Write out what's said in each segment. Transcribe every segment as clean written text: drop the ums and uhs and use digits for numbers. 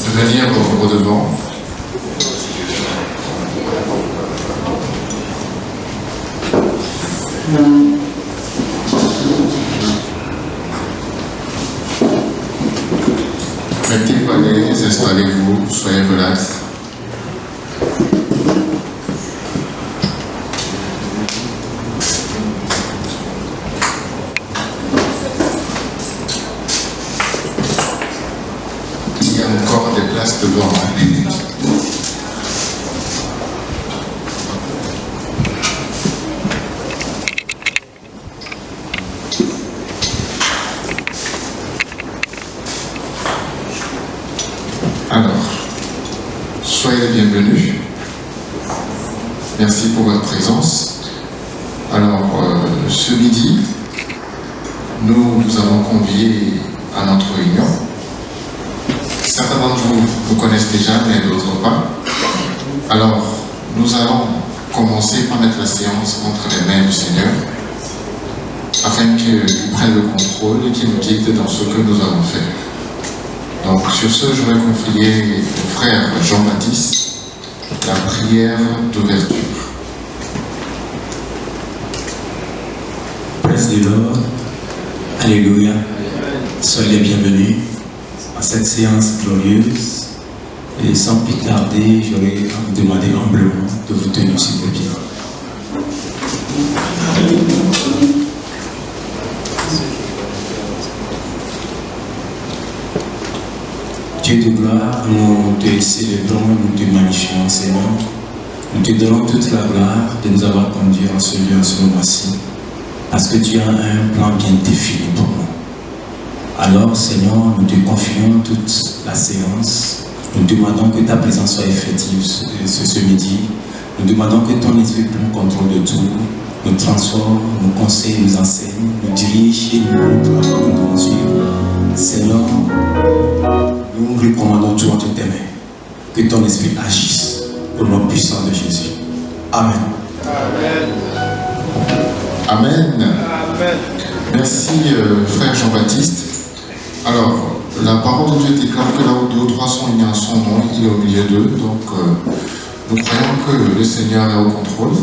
de venir au devant. Mettez-vous à l'aise, installez-vous, soyez relax. Il y a encore des places devant. Alors, soyez les bienvenus. Merci pour votre présence. Alors, ce midi, nous avons convié à notre réunion. Certains d'entre vous connaissent déjà, mais d'autres pas. Alors, nous allons commencer par mettre la séance entre les mains du Seigneur, afin qu'il prenne le contrôle et qu'il nous guide dans ce que nous allons faire. Donc, sur ce, je vais confier au frère Jean-Baptiste la prière d'ouverture. Praise the Lord. Alléluia. Soyez les bienvenus à cette séance glorieuse. Et sans plus tarder, j'aurais à vous demander humblement de vous tenir sur vos pieds. Dieu de gloire, nous te célébrons, nous te magnifions, Seigneur. Nous te donnons toute la gloire de nous avoir conduits en ce lieu, en ce moment-ci, parce que tu as un plan bien défini pour nous. Alors, Seigneur, nous te confions toute la séance. Nous demandons que ta présence soit effective ce midi. Nous demandons que ton esprit prenne contrôle de tout, nous transforme, nous conseille, nous enseigne, nous dirige et nous montre la voie que nous devons suivre. Seigneur, nous recommandons tout entre tes mains. Que ton esprit agisse au nom puissant de Jésus. Amen. Amen. Amen. Amen. Merci, frère Jean-Baptiste. Alors, la parole de Dieu déclare que là où 2 ou 3 sont unis en son nom, il est au milieu d'eux. Donc, nous croyons que le Seigneur est au contrôle.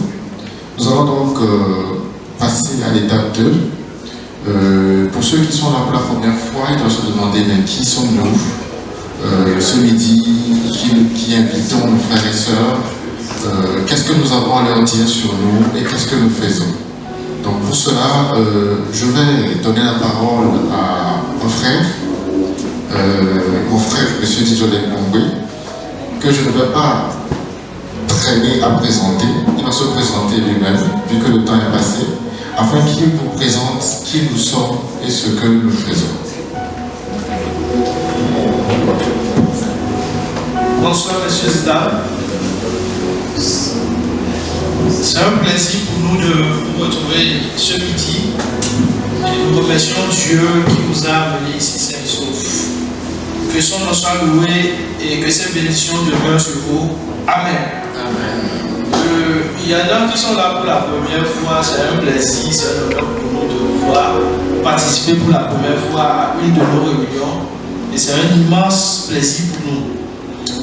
Nous allons donc passer à l'étape 2. Pour ceux qui sont là pour la première fois, ils doivent se demander mais qui sommes-nous ce midi, qui invitons nos frères et sœurs, qu'est-ce que nous avons à leur dire sur nous et qu'est-ce que nous faisons. Donc pour cela, je vais donner la parole à mon frère, M. Djodel Mongwe, que je ne vais pas traîner à présenter. Il va se présenter lui-même, vu que le temps est passé, afin qu'il vous présente qui nous sommes et ce que nous faisons. Bonsoir, messieurs et dames. C'est un plaisir pour nous de vous retrouver ce midi. Et nous remercions Dieu qui nous a amenés ici sains et saufs. Que son nom soit loué et que ses bénédictions demeurent sur vous. Amen. Il y en a qui sont là pour la première fois. C'est un plaisir, c'est un honneur pour nous de pouvoir participer pour la première fois à une de nos réunions. Et c'est un immense plaisir pour nous.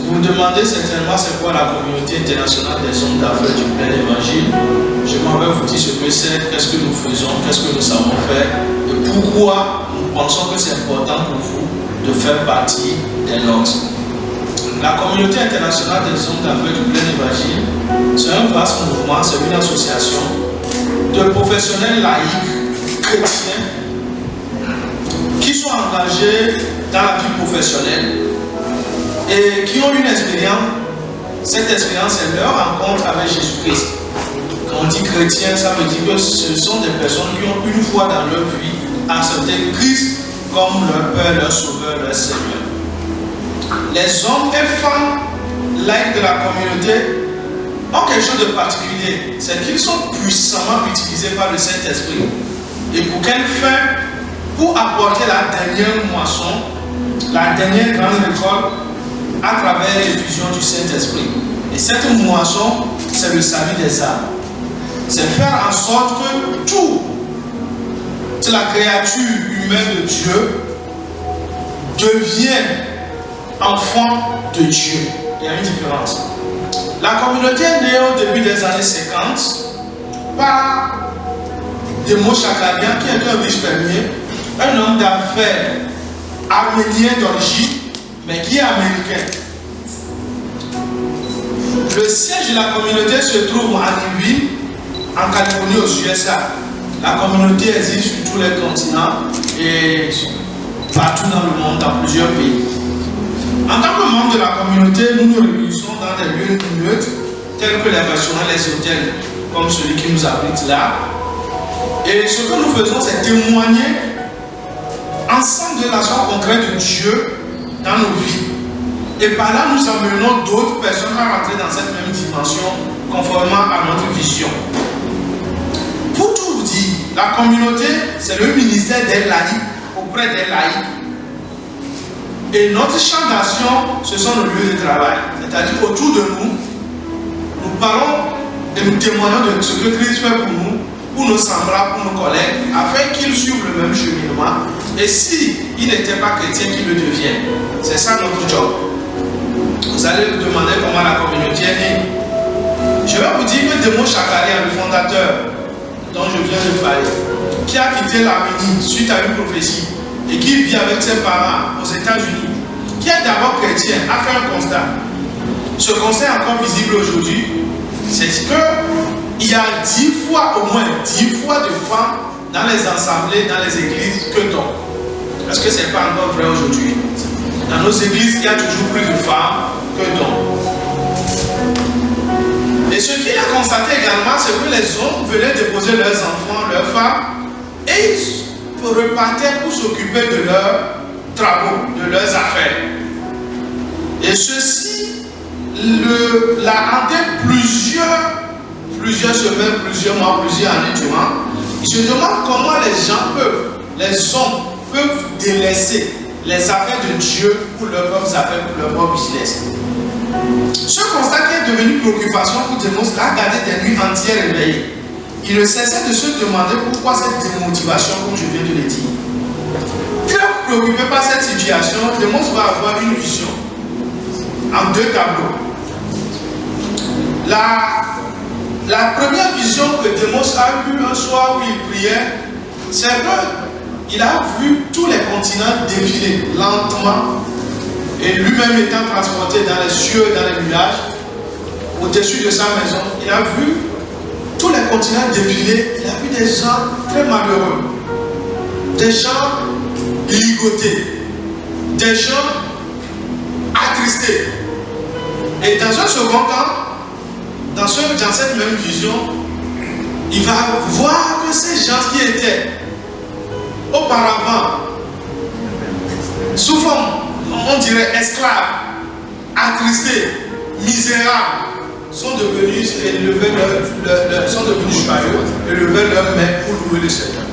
Vous vous demandez certainement c'est quoi la communauté internationale des hommes d'affaires du plein évangile. Je m'en vais vous dire ce que c'est, qu'est-ce que nous faisons, qu'est-ce que nous savons faire et pourquoi nous pensons que c'est important pour vous de faire partie des nôtres. La communauté internationale des hommes d'affaires du plein évangile, c'est un vaste mouvement, c'est une association de professionnels laïcs chrétiens qui sont engagés dans la vie professionnelle et qui ont une expérience. Cette expérience est leur rencontre avec Jésus-Christ. Quand on dit chrétien, ça veut dire que ce sont des personnes qui ont une fois dans leur vie accepté Christ comme leur Père, leur Sauveur, leur Seigneur. Les hommes et femmes laïcs de la communauté ont quelque chose de particulier, c'est qu'ils sont puissamment utilisés par le Saint-Esprit. Et pour quelle fin? Pour apporter la dernière moisson, la dernière grande récolte à travers l'effusion du Saint-Esprit. Et cette moisson, c'est le salut des âmes. C'est faire en sorte que toute la créature humaine de Dieu devienne enfants de Dieu. Il y a une différence. La communauté est née au début des années 50 par Demos Shakarian, qui est un riche fermier, un homme d'affaires arménien d'origine, mais qui est américain. Le siège de la communauté se trouve en Irvine, en Californie, aux USA. La communauté existe sur tous les continents et partout dans le monde, dans plusieurs pays. En tant que membre de la communauté, nous nous réunissons dans des lieux neutres, tels que les restaurants, les hôtels, comme celui qui nous abrite là. Et ce que nous faisons, c'est témoigner ensemble de l'action concrète de Dieu dans nos vies. Et par là, nous amenons d'autres personnes à rentrer dans cette même dimension, conformément à notre vision. Pour tout vous dire, la communauté, c'est le ministère des laïcs auprès des laïcs. Et notre champ d'action, ce sont nos lieux de travail. C'est-à-dire autour de nous, nous parlons et nous témoignons de ce que Christ fait pour nous, pour nos semblables, pour nos collègues, afin qu'ils suivent le même cheminement. Et si ils n'étaient pas chrétiens, qu'ils le deviennent. C'est ça notre job. Vous allez vous demander comment la communauté est née. Je vais vous dire que Demos Shakarian, le fondateur dont je viens de parler, qui a quitté l'Arménie suite à une prophétie et qui vit avec ses parents aux États-Unis, qui est d'abord chrétien, a fait un constat. Ce constat est encore visible aujourd'hui. C'est qu'il y a 10 fois, au moins 10 fois de femmes dans les assemblées, dans les églises que d'hommes. Est-ce que ce n'est pas encore vrai aujourd'hui? Dans nos églises, il y a toujours plus de femmes que d'hommes. Et ce qu'il a constaté également, c'est que les hommes venaient déposer leurs enfants, leurs femmes, et ils repartaient pour s'occuper de leurs travaux, de leurs affaires. Et ceci l'a hanté plusieurs semaines, plusieurs mois, plusieurs années durant. Il se demande comment les hommes peuvent délaisser les affaires de Dieu pour leurs propres affaires, pour leur propre business. Ce constat qui est devenu préoccupation pour Demos l'a gardé des nuits entières éveillées. Il ne cessait de se demander pourquoi cette démotivation, comme je viens de le dire. Très préoccupé par cette situation, Demos va avoir une vision en 2 tableaux. La première vision que Demos a eue un soir où il priait, c'est qu'il a vu tous les continents défiler lentement et lui-même étant transporté dans les cieux, dans les nuages, au-dessus de sa maison. Il a vu tous les continents défiler. Il a vu des gens très malheureux, des gens ligotés, des gens attristés. Et dans un second temps, dans cette même vision, il va voir que ces gens qui étaient auparavant sous forme, on dirait esclaves, attristés, misérables, sont devenus joyeux et levaient leurs mains pour louer le Seigneur.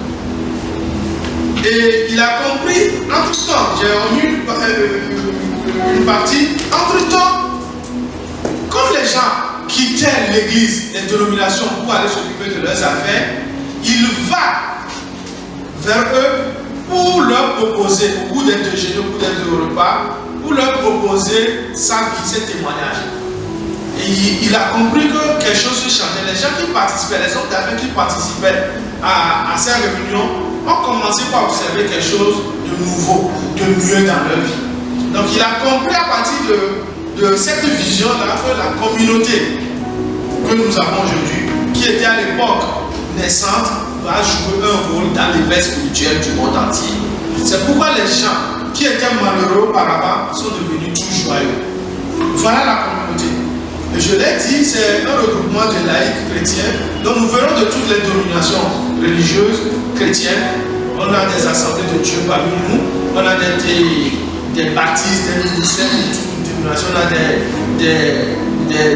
Et il a compris, entre-temps, j'ai remis une partie, entre-temps, comme les gens quittaient l'église, les dénominations pour aller s'occuper de leurs affaires, il va vers eux pour leur proposer, au bout d'être déjeuner, au bout d'être de repas, pour leur proposer sa vie, ses témoignages. Et il a compris que quelque chose se changeait. Les gens qui participaient, les hommes d'affaires qui participaient à ces réunions ont commencé par observer quelque chose de nouveau, de mieux dans leur vie. Donc il a compris à partir de cette vision-là que la communauté que nous avons aujourd'hui, qui était à l'époque naissante, va jouer un rôle dans l'éveil spirituel du monde entier. C'est pourquoi les gens qui étaient malheureux auparavant sont devenus tout joyeux. Voilà la communauté. Et je l'ai dit, c'est un regroupement de laïcs chrétiens. Donc nous venons de toutes les dominations religieuses chrétiennes. On a des assemblées de Dieu parmi nous. On a des baptistes, des ministères de toutes dénominations. On a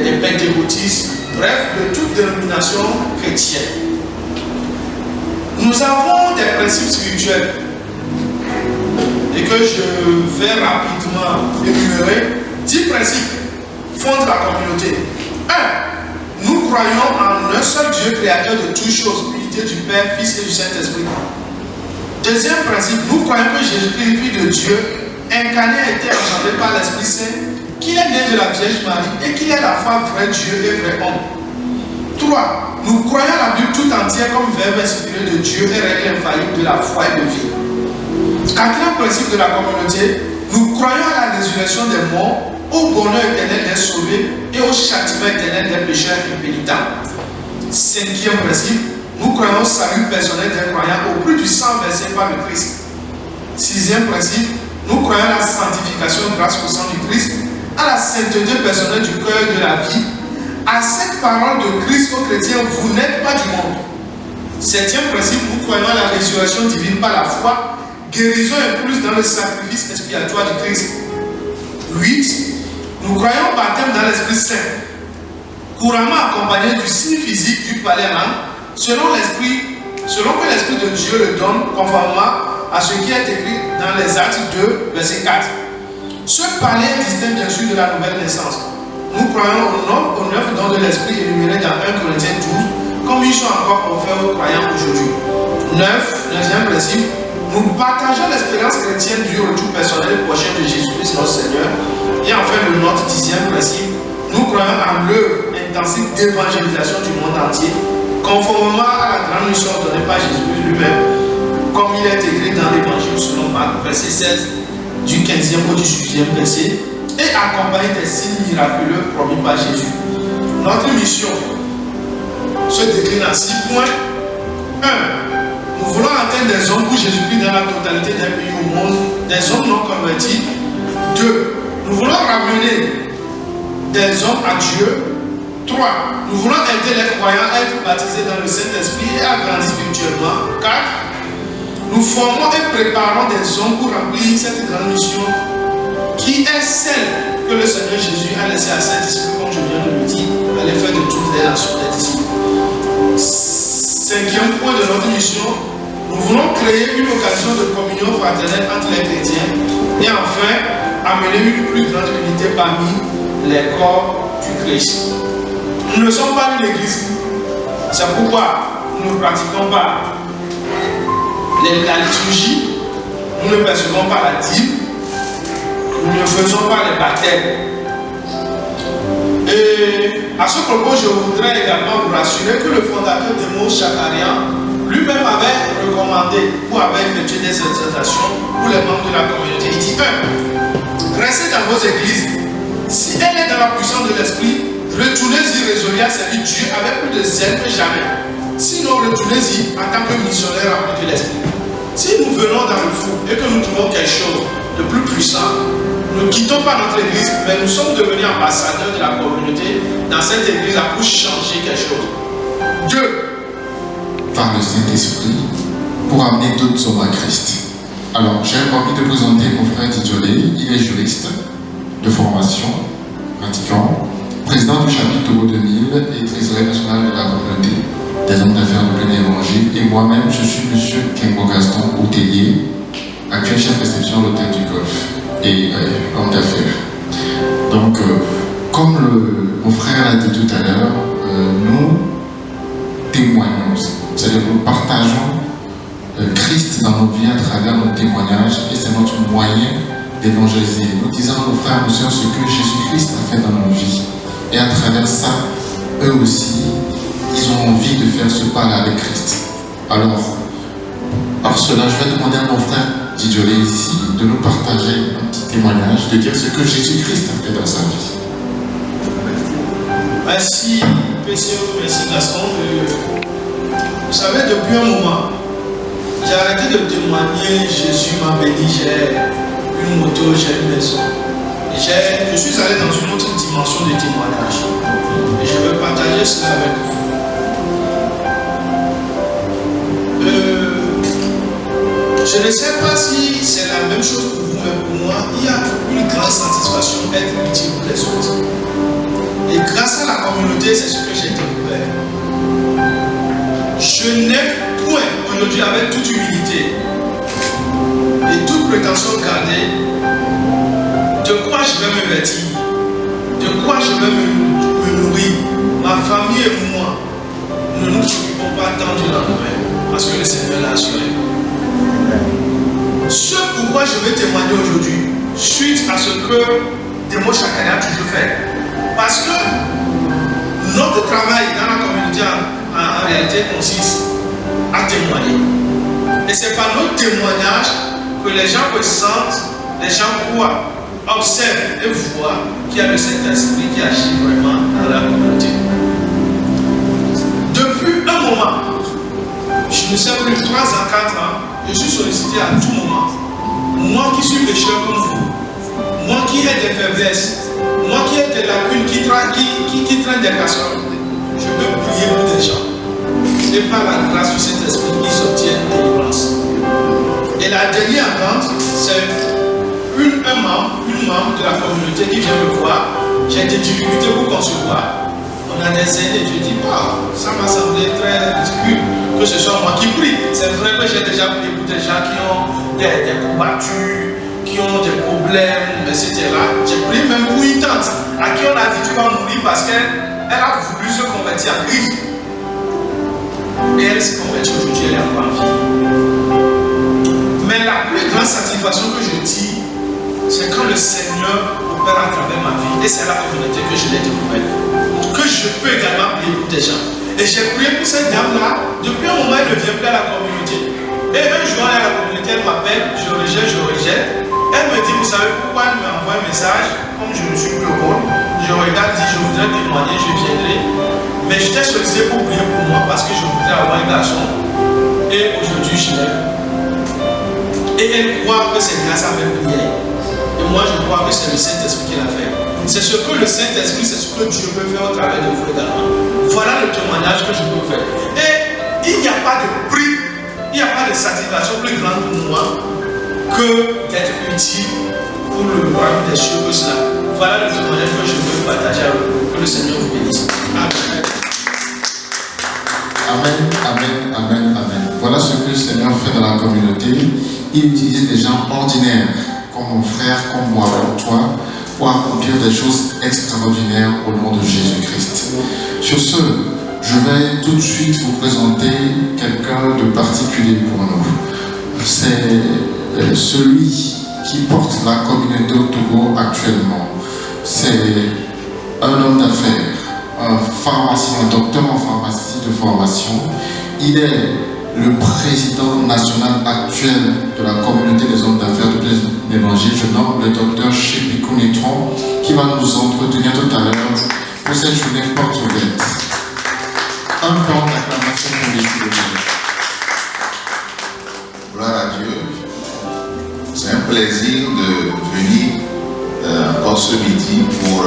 des pentecôtistes. Bref, de toutes dénominations chrétiennes. Nous avons des principes spirituels et que je vais rapidement énumérer. 10 principes fondent la communauté. 1. Nous croyons en un seul Dieu créateur de toutes choses, l'unité du Père, Fils et du Saint-Esprit. Deuxième principe, nous croyons que Jésus-Christ, Fils de Dieu, incarné a été engendré par l'Esprit Saint, qu'il est né de la Vierge Marie et qu'il est à la fois vrai Dieu et vrai homme. 3. Nous croyons la Bible tout entière comme verbe inspiré de Dieu et règle infaillible de la foi et de vie. 4e principe de la communauté, nous croyons à la résurrection des morts, au bonheur éternel des sauvés et au châtiment éternel des pécheurs impénitents. 5e principe, nous croyons au salut personnel des croyants au plus du sang versé par le Christ. 6e principe, nous croyons à la sanctification grâce au sang du Christ, à la sainteté personnelle du cœur et de la vie, à cette parole de Christ aux chrétiens, vous n'êtes pas du monde. 7e principe, nous croyons à la résurrection divine par la foi, guérison incluse dans le sacrifice expiatoire du Christ. 8. Nous croyons au baptême dans l'Esprit Saint, couramment accompagné du signe physique du palais, selon que l'Esprit de Dieu le donne, conformément à ce qui est écrit dans les Actes 2, verset 4. Ce palais est distinct bien sûr de la nouvelle naissance. Nous croyons au 9 dons de l'Esprit énumérés dans 1 Corinthiens 12, comme ils sont encore offerts aux croyants aujourd'hui. 9e principe, nous partageons l'espérance chrétienne du retour personnel prochain de Jésus-Christ notre Seigneur. Et enfin, notre 10e principe, nous croyons en l'œuvre intensive d'évangélisation du monde entier, conformément à la grande mission donnée par Jésus lui-même, comme il est écrit dans l'Évangile selon Marc, verset 16, du 15e au 18e verset, et accompagné des signes miraculeux promis par Jésus. Notre mission se décline en 6 points. 1. Nous voulons atteindre des hommes pour Jésus-Christ dans la totalité des pays au monde, des hommes non convertis. 2. Nous voulons ramener des hommes à Dieu. 3. Nous voulons aider les croyants à être baptisés dans le Saint-Esprit et à grandir spirituellement. 4. Nous formons et préparons des hommes pour remplir cette grande mission qui est celle que le Seigneur Jésus a laissée à ses disciples, comme je viens de le dire, à l'effet de toutes les nations des disciples. 5e point de notre mission, nous voulons créer une occasion de communion fraternelle entre les chrétiens et enfin amener une plus grande unité parmi les corps du Christ. Nous ne sommes pas une église, c'est pourquoi nous ne pratiquons pas la liturgie, nous ne percevons pas la dîme, nous ne faisons pas les baptêmes. Et à ce propos, je voudrais également vous rassurer que le fondateur de Mons Chakarian lui-même avait recommandé ou avait effectué des exhortations pour les membres de la communauté. Il dit 1. Restez dans vos églises. Si elle est dans la puissance de l'esprit, retournez-y résolus à servir Dieu avec plus de zèle que jamais. Sinon, retournez-y en tant que missionnaire rempli de l'esprit. Si nous venons dans le fou et que nous trouvons quelque chose de plus puissant, nous ne quittons pas notre église, mais nous sommes devenus ambassadeurs de la communauté dans cette église-là pour changer quelque chose. 2. Par le Saint-Esprit, pour amener d'autres hommes à Christ. Alors, j'ai envie de présenter mon frère Didjolé. Il est juriste de formation, pratiquant, président du chapitre Togo 2000 et trésorier national de la communauté des hommes d'affaires de plein évangile. Et moi-même, je suis monsieur Kengo Gaston Hôtelier, actuel chef de réception à l'hôtel du Golfe et homme d'affaires. Donc, comme mon frère l'a dit tout à l'heure, nous témoignons, c'est-à-dire nous partageons Christ dans nos vies à travers nos témoignages et c'est notre moyen d'évangéliser. Nous disons à nos frères et sœurs ce que Jésus-Christ a fait dans nos vies. Et à travers ça, eux aussi, ils ont envie de faire ce pas-là avec Christ. Alors, par cela, je vais demander à mon frère Didjolé ici de nous partager un petit témoignage, de dire ce que Jésus-Christ a fait dans sa vie. Merci, PCO, merci Gaston. Vous savez, depuis un moment, j'ai arrêté de témoigner, Jésus m'a béni, j'ai une moto, j'ai une maison. Je suis allé dans une autre dimension de témoignage. Et je vais partager cela avec vous. Je ne sais pas si c'est la même chose pour vous, mais pour moi, il y a une grande satisfaction d'être utile pour les autres. Et grâce à la communauté, c'est ce que j'ai découvert. Je n'ai point aujourd'hui, avec toute humilité et toute prétention gardée, de quoi je vais me vêtir, de quoi je vais me nourrir. Ma famille et moi, nous ne nous occupons pas tant du lendemain, parce que le Seigneur l'a assuré. Ce pourquoi je vais témoigner aujourd'hui, suite à ce que Demo Chakaya a toujours fait. Parce que notre travail dans la communauté en réalité consiste à témoigner. Et c'est par notre témoignage que les gens ressentent, les gens croient, observent et voient qu'il y a le Saint-Esprit qui agit vraiment dans la communauté. Depuis un moment, je ne sais plus, 3 ans, 4 ans, je suis sollicité à tout moment. Moi qui suis pécheur comme vous, moi qui ai des faiblesses, moi qui ai des lacunes, qui traînent des casseroles, je peux prier pour des gens. Et par la grâce du Saint-Esprit, ils obtiennent délivrance. Et la dernière entente, c'est un membre de la communauté qui vient me voir. J'ai des difficultés pour concevoir. On a des aînés, je dis, wow, ça m'a semblé très ridicule que ce soit moi qui prie. C'est vrai que j'ai déjà prié pour des gens qui ont des combattus, qui ont des problèmes, etc. J'ai prié même pour une tante à qui on a dit tu vas mourir parce qu'elle a voulu se convertir à Christ. Et elle s'est convertie aujourd'hui, elle est encore en vie. Mais la plus grande satisfaction que je dis, c'est quand le Seigneur opère à travers ma vie. Et c'est la communauté que je l'ai découvert. Que je peux également prier pour des gens. Et j'ai prié pour cette dame-là. Depuis un moment, elle ne vient plus à la communauté. Et un jour, elle est à la communauté, elle m'appelle, je rejette. Elle me dit, vous savez pourquoi elle m'envoie un message, comme je ne suis plus au rôle. Je regarde, dit, je voudrais témoigner, je viendrai. Mais je t'ai sollicité pour prier pour moi parce que je voudrais avoir un garçon. Et aujourd'hui, je l'aime. Et elle croit que c'est grâce à mes prières. Et moi, je crois que c'est le Saint-Esprit qui l'a fait. C'est ce que le Saint-Esprit, c'est ce que Dieu peut faire au travers de vous également. Voilà le témoignage que je peux faire. Et il n'y a pas de prix, il n'y a pas de satisfaction plus grande pour moi que d'être utile pour le royaume des cieux que cela. Voilà le témoignage que je veux partager avec vous. Que le Seigneur vous bénisse. Amen. Amen, amen, amen, amen. Voilà ce que le Seigneur fait dans la communauté. Il utilise des gens ordinaires, comme mon frère, comme moi, comme toi, pour accomplir des choses extraordinaires au nom de Jésus-Christ. Sur ce, je vais tout de suite vous présenter quelqu'un de particulier pour nous. C'est celui qui porte la communauté au Togo actuellement. C'est un homme d'affaires, un pharmacien, un docteur en pharmacie de formation. Il est le président national actuel de la communauté des hommes d'affaires de l'Évangile. Je nomme le docteur Chepikou Nétron, qui va nous entretenir tout à l'heure pour cette journée porte ouverte. Un temps d'acclamation pour l'équipe de Dieu. Gloire à Dieu. C'est un plaisir de venir encore ce midi pour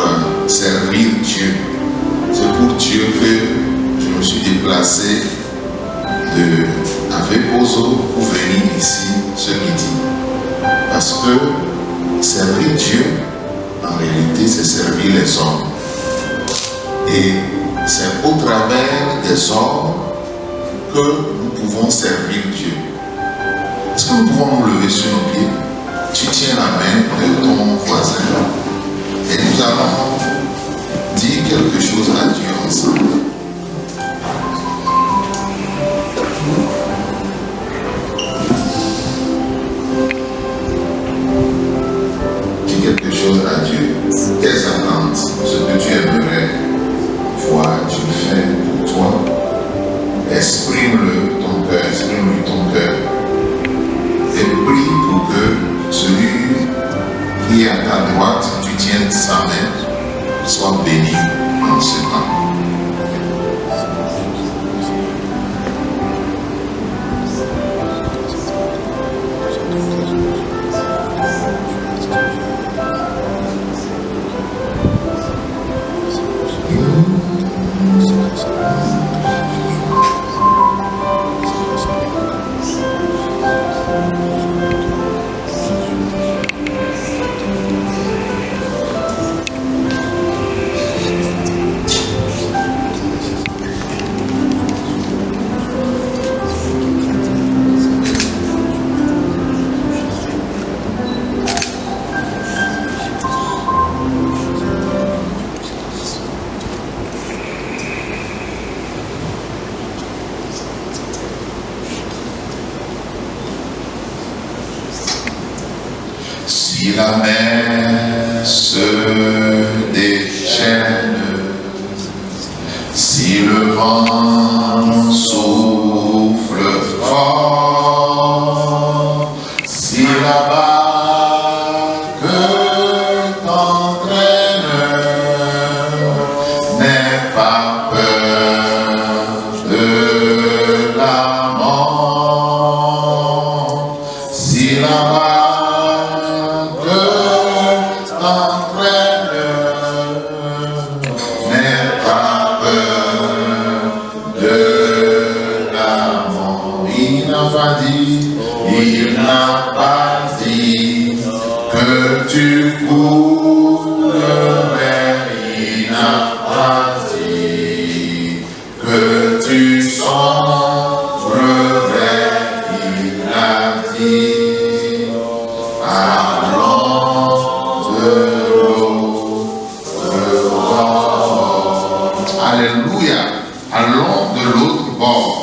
servir Dieu. C'est pour Dieu que je me suis déplacé avec Ozo pour venir ici ce midi. Parce que servir Dieu, en réalité, c'est servir les hommes. Et c'est au travers des hommes que nous pouvons servir Dieu. Est-ce que nous pouvons nous lever sur nos pieds? Tu tiens la main de ton voisin et nous allons dire quelque chose à Dieu ensemble. Dis quelque chose à Dieu. Tes attentes, ce que tu aimerais voir Dieu faire pour toi, exprime-le ton cœur, exprime-lui ton cœur. Et prie pour que celui qui est à ta droite, tu tiennes sa main, soit béni en ce temps. chaînes, si le vent souffle fort, si la barque t'entraîne, n'aie pas peur de la mort. Si la barque t'entraîne, n'aie pas peur de la mort. Il n'a pas dit que tu courrais, il n'a pas dit que tu sombrerais, il a dit allons de l'autre bord. Alléluia, allons de l'autre bord.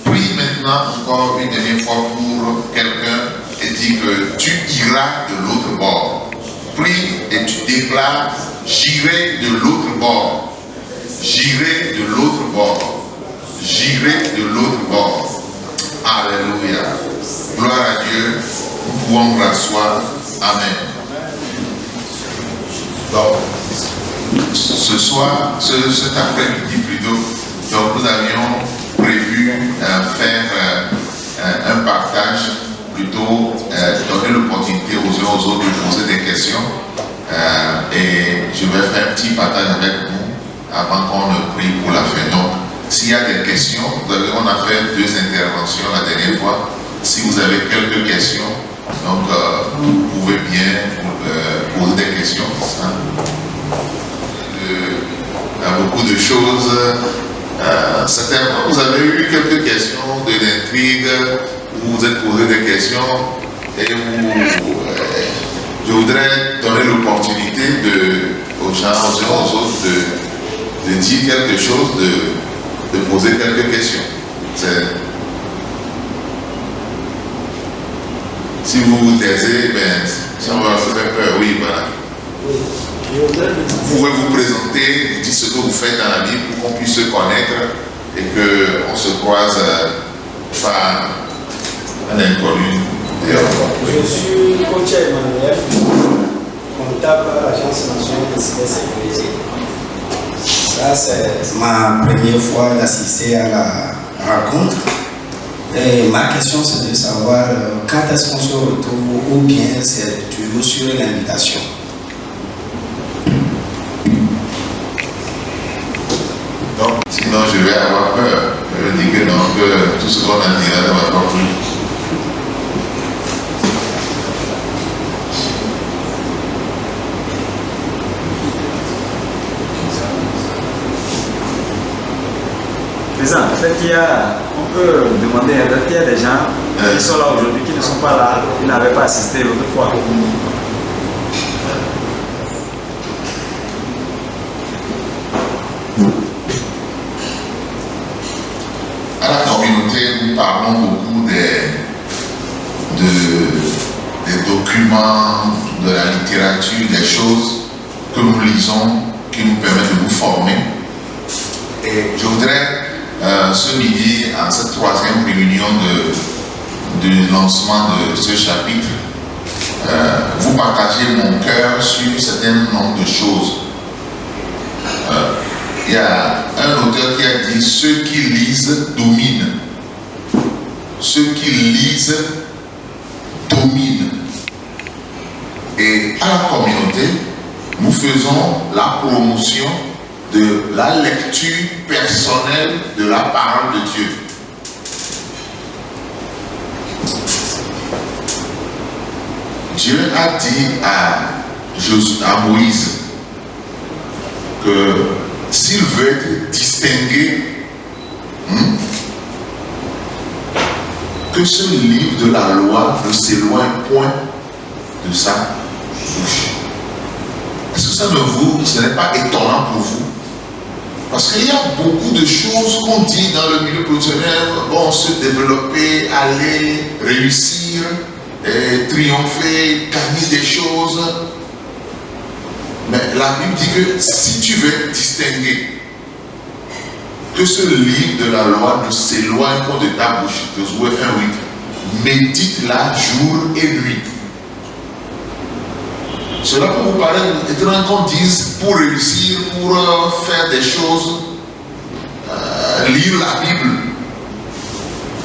Prie maintenant encore une dernière fois pour quelqu'un et dis que tu iras de l'autre bord. Prie et tu déclares, j'irai de l'autre bord. J'irai de l'autre bord. J'irai de l'autre bord. Alléluia. Gloire à Dieu. Nous pouvons nous rasseoir. Amen. Donc, ce soir, cet après-midi plutôt, donc nous avions prévu faire un partage, plutôt donner l'opportunité aux uns aux autres de poser des questions. Et je vais faire un petit partage avec vous avant qu'on ne prie pour la fin. Donc, s'il y a des questions, on a fait 2 interventions la dernière fois. Si vous avez quelques questions, donc vous pouvez bien poser des questions. Il y a beaucoup de choses. Certainement, vous avez eu quelques questions de l'intrigue, vous vous êtes posé des questions et je voudrais donner l'opportunité aux gens, aux autres de dire quelque chose, de poser quelques questions. Si vous vous taisez, ça va vous faire peur, oui, voilà. Vous pouvez vous présenter, vous dire ce que vous faites dans la vie pour qu'on puisse se connaître et qu'on se croise par un inconnu. Je suis coach Emmanuel, comptable à l'Agence nationale de cybersécurité. Ça, c'est ma première fois d'assister à la rencontre. Et ma question, c'est de savoir quand est-ce qu'on se retrouve ou bien c'est toujours sur l'invitation. Donc, sinon je vais avoir peur. Je vais dire que non, que tout ce qu'on a dit là ne va pas plus. Président, en fait, on peut demander, il y a des gens qui sont là aujourd'hui, qui ne sont pas là, qui n'avaient pas assisté l'autre fois. À la communauté, nous parlons beaucoup des documents, de la littérature, des choses que nous lisons, qui nous permettent de nous former. Et je voudrais ce midi, à cette 3e réunion de lancement de ce chapitre, vous partager mon cœur sur un certain nombre de choses. Il y a un auteur qui a dit « Ceux qui lisent dominent. Ceux qui lisent dominent. » Et à la communauté, nous faisons la promotion de la lecture personnelle de la parole de Dieu. Dieu a dit à Moïse que s'il veut être distingué, que ce livre de la loi ne s'éloigne point de sa bouche. Est-ce que ce n'est pas étonnant pour vous? Parce qu'il y a beaucoup de choses qu'on dit dans le milieu professionnel, bon, se développer, aller, réussir, triompher, gagner des choses. Mais la Bible dit que si tu veux distinguer que ce livre de la loi ne s'éloigne pas de ta bouche, Josué 1:8, médite-la jour et nuit. Cela peut vous paraître étrange qu'on dise pour réussir, pour faire des choses, lire la Bible.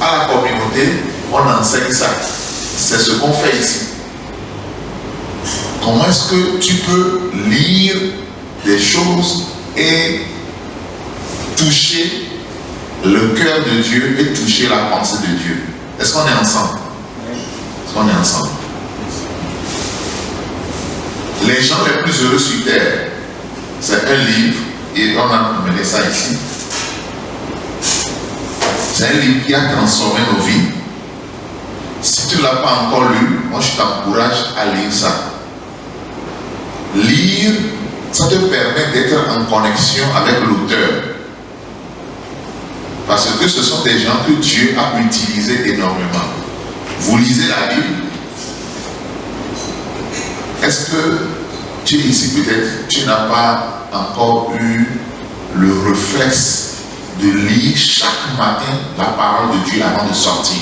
À la communauté, on enseigne ça. C'est ce qu'on fait ici. Comment est-ce que tu peux lire des choses et toucher le cœur de Dieu et toucher la pensée de Dieu? Est-ce qu'on est ensemble? Est-ce qu'on est ensemble? Les gens les plus heureux sur terre, c'est un livre, et on a mené ça ici. C'est un livre qui a transformé nos vies. Si tu ne l'as pas encore lu, moi je t'encourage à lire ça. Lire, ça te permet d'être en connexion avec l'auteur. Parce que ce sont des gens que Dieu a utilisés énormément. Vous lisez la Bible. Est-ce que tu es ici peut-être, tu n'as pas encore eu le réflexe de lire chaque matin la parole de Dieu avant de sortir?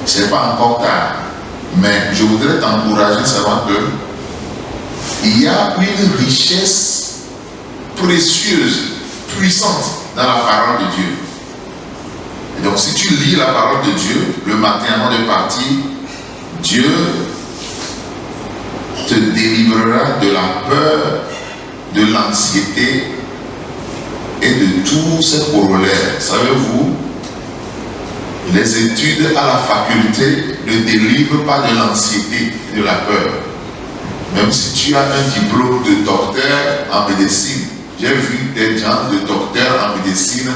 Ce n'est pas encore tard, mais je voudrais t'encourager à savoir que il y a une richesse précieuse, puissante dans la parole de Dieu. Et donc si tu lis la parole de Dieu le matin avant de partir, Dieu te délivrera de la peur, de l'anxiété et de tous ces corollaires. Savez-vous, les études à la faculté ne délivrent pas de l'anxiété et de la peur. Même si tu as un diplôme de docteur en médecine, j'ai vu des gens de docteurs en médecine,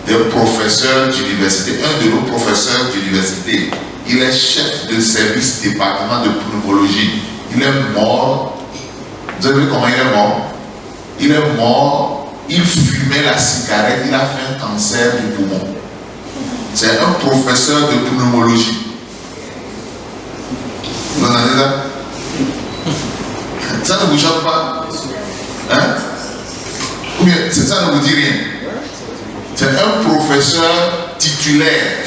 des professeurs d'université. Un de nos professeurs d'université, il est chef de service département de pneumologie. Il est mort. Vous avez vu comment il est mort? Il est mort, il fumait la cigarette, il a fait un cancer du poumon. C'est un professeur de pneumologie. Vous entendez ça? Ça ne vous choque pas? Hein? Ou bien, ça ne vous dit rien? C'est un professeur titulaire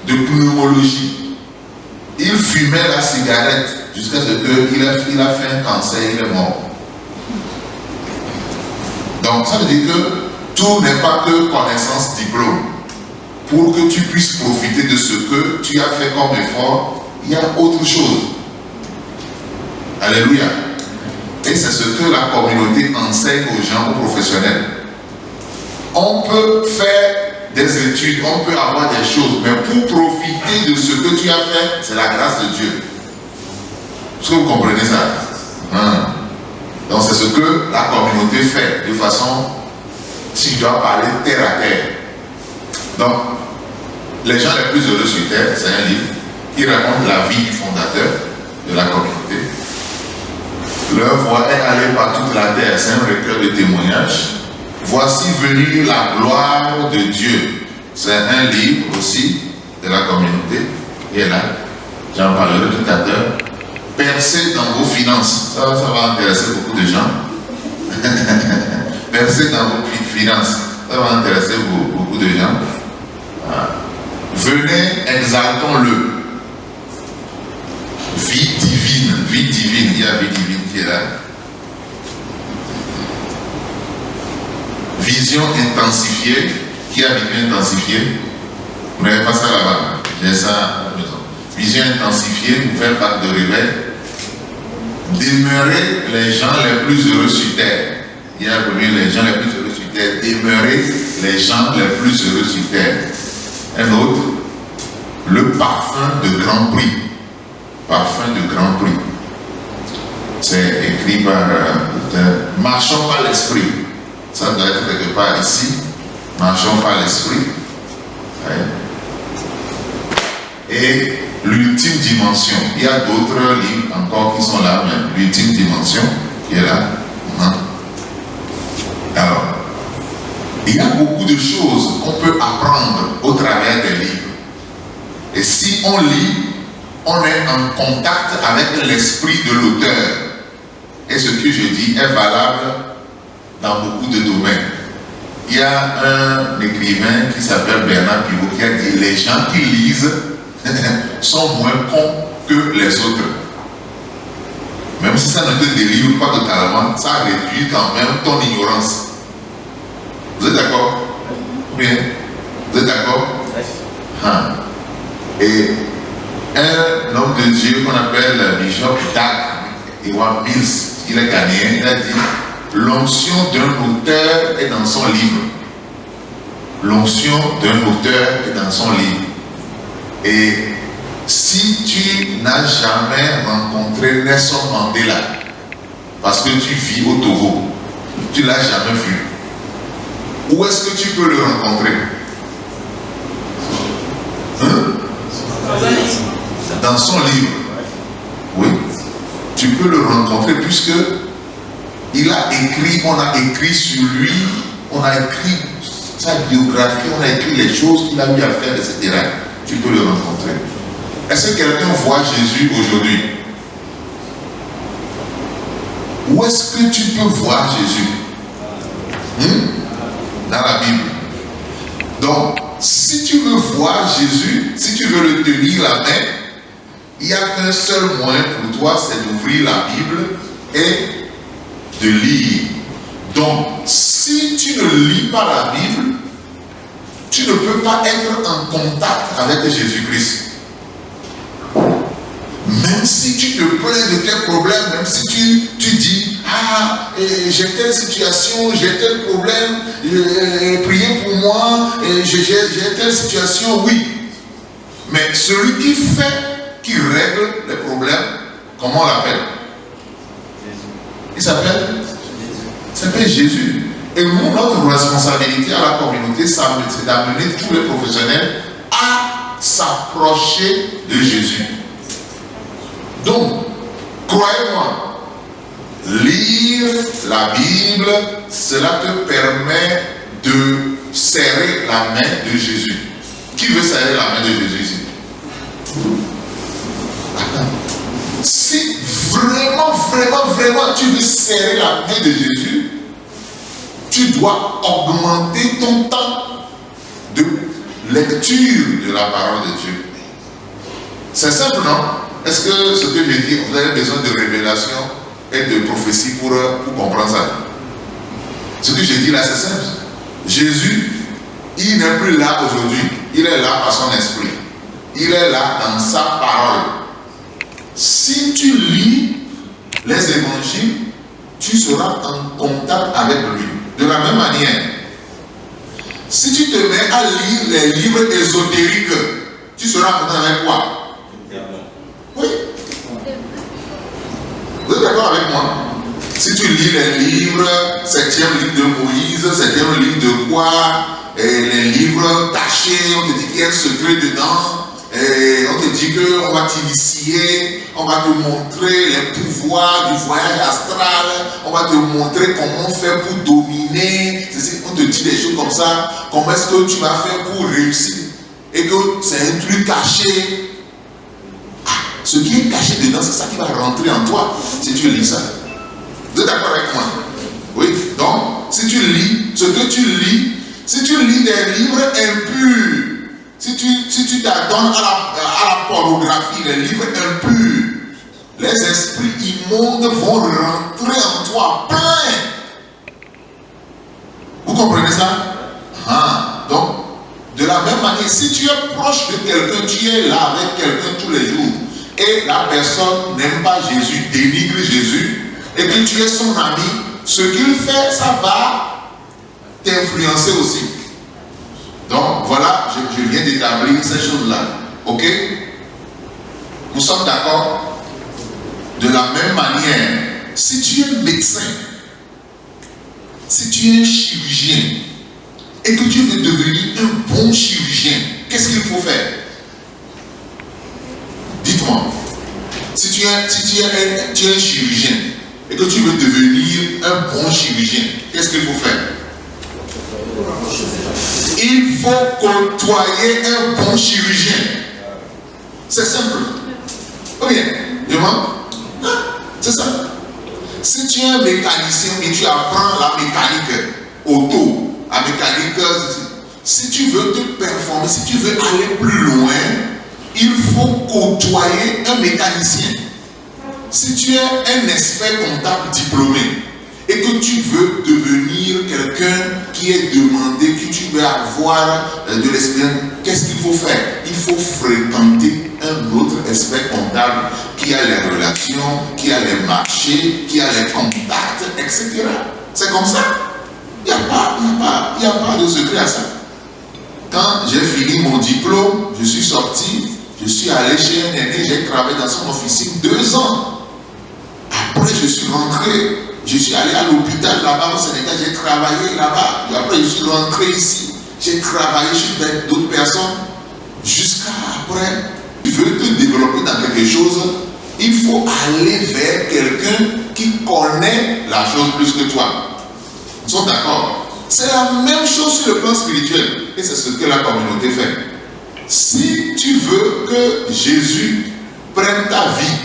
de pneumologie. Il fumait la cigarette jusqu'à ce qu'il a fait un cancer, il est mort. Donc ça veut dire que tout n'est pas que connaissance, diplôme. Pour que tu puisses profiter de ce que tu as fait comme effort, il y a autre chose. Alléluia. Et c'est ce que la communauté enseigne aux gens, aux professionnels. On peut faire des études, on peut avoir des choses, mais pour profiter de ce que tu as fait, c'est la grâce de Dieu. Est-ce que vous comprenez ça? Donc c'est ce que la communauté fait, de façon, si je dois parler terre à terre. Donc, les gens les plus heureux sur terre, c'est un livre qui raconte la vie du fondateur de la communauté. Leur voix est allée par toute la terre, c'est un recueil de témoignages. Voici venue la gloire de Dieu. C'est un livre aussi de la communauté. Et là, j'en parlerai tout à l'heure. Percez dans vos finances. Ça va intéresser beaucoup de gens. Percez dans vos finances. Ça va intéresser beaucoup de gens. Voilà. Venez, exaltons-le. Vie divine. Vie divine. Il y a vie divine qui est là. Vision intensifiée. Qui a vision intensifiée? Vous n'avez pas ça là-bas. J'ai ça à la maison. Vision intensifiée, nouvelle vague de réveil. Demeurer les gens les plus heureux sur terre. Il y a les gens les plus heureux sur terre. Demeurer les gens les plus heureux sur terre. Un autre, le parfum de Grand Prix. Parfum de Grand Prix. C'est écrit par marchons par l'esprit. Ça doit être quelque part ici. Marchons par l'esprit. Ouais. Et l'ultime dimension. Il y a d'autres livres encore qui sont là, mais l'ultime dimension qui est là. Alors, il y a beaucoup de choses qu'on peut apprendre au travers des livres. Et si on lit, on est en contact avec l'esprit de l'auteur. et ce que je dis est valable dans beaucoup de domaines. Il y a un écrivain qui s'appelle Bernard Pivot qui a dit « Les gens qui lisent sont moins cons que les autres. » Même si ça ne te délivre pas totalement, ça réduit quand même ton ignorance. Vous êtes d'accord? Bien. Vous êtes d'accord? Et un homme de Dieu qu'on appelle Bishop Dag Heward-Mills, il est ghanéen, il a dit l'onction d'un auteur est dans son livre. L'onction d'un auteur est dans son livre. Et si tu n'as jamais rencontré Nelson Mandela, parce que tu vis au Togo, tu ne l'as jamais vu, où est-ce que tu peux le rencontrer? Dans son livre. Oui. Tu peux le rencontrer puisque il a écrit, on a écrit sur lui, on a écrit sa biographie, on a écrit les choses qu'il a eu à faire, etc. Tu peux le rencontrer. Est-ce que quelqu'un voit Jésus aujourd'hui? Où est-ce que tu peux voir Jésus? Dans la Bible. Donc, si tu veux voir Jésus, si tu veux le tenir la main, il n'y a qu'un seul moyen pour toi, c'est d'ouvrir la Bible et de lire. Donc, si tu ne lis pas la Bible, tu ne peux pas être en contact avec Jésus-Christ. Même si tu te plains de tes problèmes, même si tu dis, ah, j'ai telle situation, j'ai tel problème, priez pour moi, j'ai telle situation, oui. Mais celui qui règle les problèmes, comment on l'appelle? Il s'appelle Jésus. Et nous, notre responsabilité à la communauté, c'est d'amener tous les professionnels à s'approcher de Jésus. Donc, croyez-moi, lire la Bible, cela te permet de serrer la main de Jésus. Qui veut serrer la main de Jésus ici? Si vraiment tu veux serrer la main de Jésus, tu dois augmenter ton temps de lecture de la parole de Dieu. C'est simple, non? Est-ce que ce que je dis, vous avez besoin de révélation et de prophétie pour comprendre ça? Ce que je dis là, c'est simple. Jésus, il n'est plus là aujourd'hui. Il est là par son esprit. Il est là dans sa parole. Si tu lis les évangiles, tu seras en contact avec lui. De la même manière, si tu te mets à lire les livres ésotériques, tu seras en contact avec quoi? Oui. Vous êtes d'accord avec moi? Si tu lis les livres, 7e livre de Moïse, 7e livre de quoi, et les livres cachés, on te dit qu'il y a un secret dedans, et on te dit qu'on va t'initier, on va te montrer les pouvoirs du voyage astral, on va te montrer comment on fait pour dominer, on te dit des choses comme ça, comment est-ce que tu vas faire pour réussir, et que c'est un truc caché. Ce qui est caché dedans, c'est ça qui va rentrer en toi si tu lis ça. Vous êtes d'accord avec moi? Oui. Donc, si tu lis, ce que tu lis, si tu lis des livres impurs, si tu t'adonnes à la pornographie, les livres impurs, les esprits immondes vont rentrer en toi plein. Vous comprenez ça? Donc, de la même manière, si tu es proche de quelqu'un, tu es là avec quelqu'un tous les jours, et la personne n'aime pas Jésus, dénigre Jésus, et que tu es son ami, ce qu'il fait, ça va t'influencer aussi. Donc voilà, je viens d'établir ces choses-là. Ok? Nous sommes d'accord? De la même manière, si tu es médecin, si tu es un chirurgien, et que tu veux devenir un bon chirurgien, qu'est-ce qu'il faut faire? Dites-moi, si tu es un chirurgien et que tu veux devenir un bon chirurgien, qu'est-ce qu'il faut faire? Il faut côtoyer un bon chirurgien. C'est simple. Oh bien, c'est ça. Si tu es un mécanicien et tu apprends la mécanique auto, la mécanique, si tu veux te performer, si tu veux aller plus loin, il faut côtoyer un mécanicien. Si tu es un expert comptable diplômé et que tu veux devenir quelqu'un qui est demandé, que tu veux avoir de l'expérience, qu'est-ce qu'il faut faire? Il faut fréquenter un autre expert comptable qui a les relations, qui a les marchés, qui a les contacts, etc. C'est comme ça. Il n'y a pas de secret à ça. Quand j'ai fini mon diplôme, je suis sorti, je suis allé chez un aîné, j'ai travaillé dans son officine 2 ans. Après, je suis rentré, je suis allé à l'hôpital là-bas au Sénégal, j'ai travaillé là-bas. Et après, je suis rentré ici, j'ai travaillé chez d'autres personnes. Jusqu'à après, tu veux te développer dans quelque chose, il faut aller vers quelqu'un qui connaît la chose plus que toi. Ils sont d'accord? C'est la même chose sur le plan spirituel. Et c'est ce que la communauté fait. Si tu veux que Jésus prenne ta vie,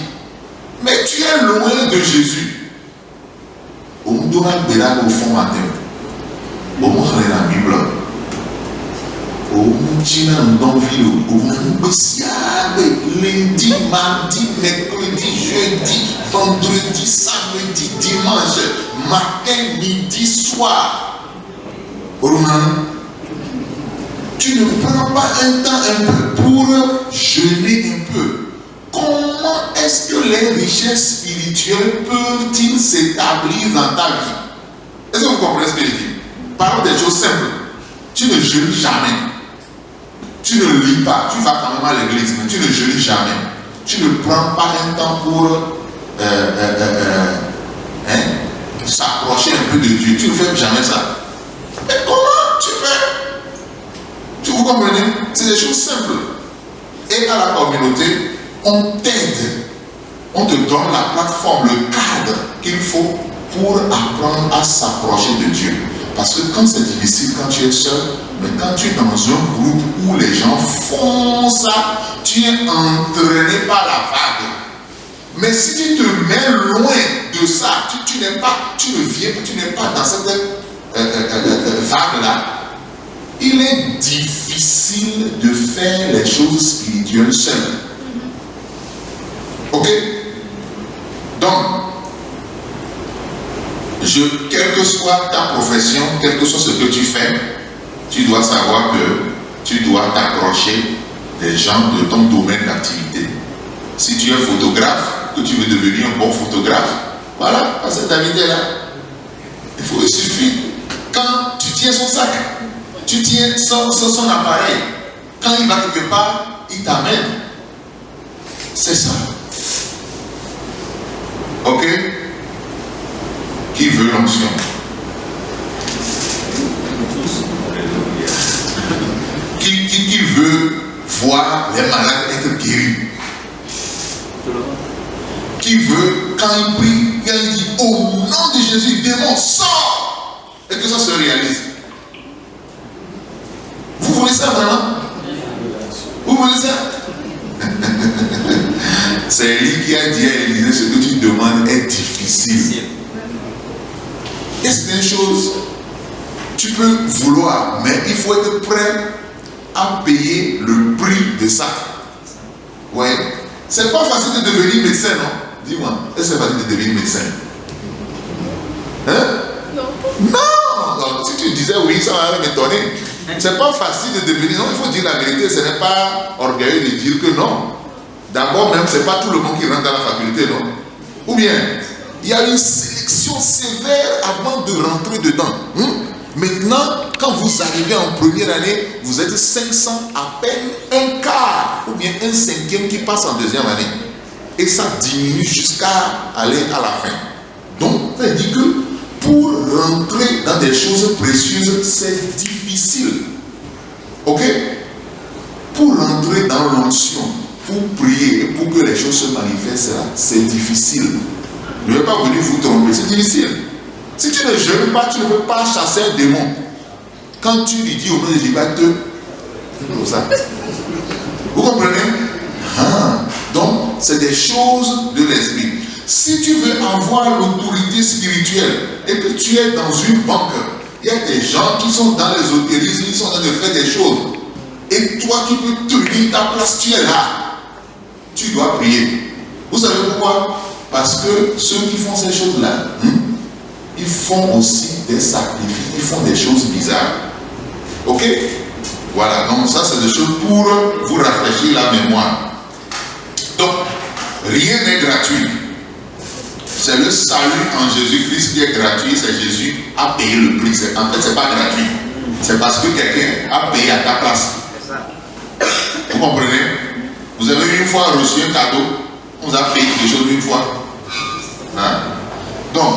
mais tu es loin de Jésus, au fond matin, au la Bible, au lundi, mardi, mercredi, jeudi, vendredi, samedi, dimanche, matin, midi, soir. Tu ne prends pas un temps un peu pour jeûner un peu. Comment est-ce que les richesses spirituelles peuvent-ils s'établir dans ta vie? Est-ce que vous comprenez ce que je dis? Parlons des choses simples. Tu ne jeûnes jamais. Tu ne lis pas. Tu vas quand même à l'église, mais tu ne jeûnes jamais. Tu ne prends pas un temps pour s'approcher un peu de Dieu. Tu ne fais jamais ça. Mais comment tu fais? Vous comprenez? C'est des choses simples. Et à la communauté, on t'aide. On te donne la plateforme, le cadre qu'il faut pour apprendre à s'approcher de Dieu. Parce que quand c'est difficile, quand tu es seul, mais quand tu es dans un groupe où les gens font ça, tu es entraîné par la vague. Mais si tu te mets loin de ça, tu n'es pas dans cette vague-là, il est difficile de faire les choses spirituelles seul. Ok? Donc, quelle que soit ta profession, quel que soit ce que tu fais, tu dois savoir que tu dois t'approcher des gens de ton domaine d'activité. Si tu es photographe, que tu veux devenir un bon photographe, voilà, à cette invité-là. Il suffit. Quand tu tiens son sac, tu tiens son appareil, quand il va quelque part, il t'amène. C'est ça. Ok? Qui veut l'onction? Qui veut voir les malades être guéris? Qui veut, quand il prie, il dit au nom de Jésus, démon, sort! Et que ça se réalise. Vous voulez ça vraiment? Vous voulez ça? C'est lui qui a dit à Élisée, ce que tu demandes est difficile. Et c'est une chose, tu peux vouloir, mais il faut être prêt à payer le prix de ça. Ouais. C'est pas facile de devenir médecin, non? Dis-moi, est-ce que c'est facile de devenir médecin? Hein? Non. Non, si tu disais oui, ça va m'étonner. C'est pas facile de devenir, non, il faut dire la vérité, ce n'est pas orgueilleux de dire que non. D'abord même, c'est pas tout le monde qui rentre dans la faculté, non? Ou bien, il y a une sélection sévère avant de rentrer dedans. Maintenant, quand vous arrivez en première année, vous êtes 500, à peine un quart, ou bien un cinquième qui passe en deuxième année. Et ça diminue jusqu'à aller à la fin. Donc, ça dit que pour rentrer dans des choses précieuses, c'est difficile. Ok? Pour rentrer dans l'onction, pour prier et pour que les choses se manifestent, c'est difficile. Je ne vais pas venir vous tromper, c'est difficile. Si tu ne jeûnes pas, tu ne peux pas chasser un démon. Quand tu lui dis au nom de Jésus, il va te... comme ça. Vous comprenez? Donc, c'est des choses de l'esprit. Si tu veux avoir l'autorité spirituelle et que tu es dans une banque, il y a des gens qui sont dans l'ésotérisme, qui sont en train de faire des choses. Et toi, tu peux tenir ta place, tu es là. Tu dois prier. Vous savez pourquoi? Parce que ceux qui font ces choses-là, ils font aussi des sacrifices, ils font des choses bizarres. Ok? Voilà, donc ça c'est des choses pour vous rafraîchir la mémoire. Donc, rien n'est gratuit. C'est le salut en Jésus-Christ qui est gratuit, c'est Jésus a payé le prix. En fait, c'est pas gratuit. C'est parce que quelqu'un a payé à ta place. Vous comprenez? Vous avez une fois reçu un cadeau, on vous a payé quelque chose une fois. Donc,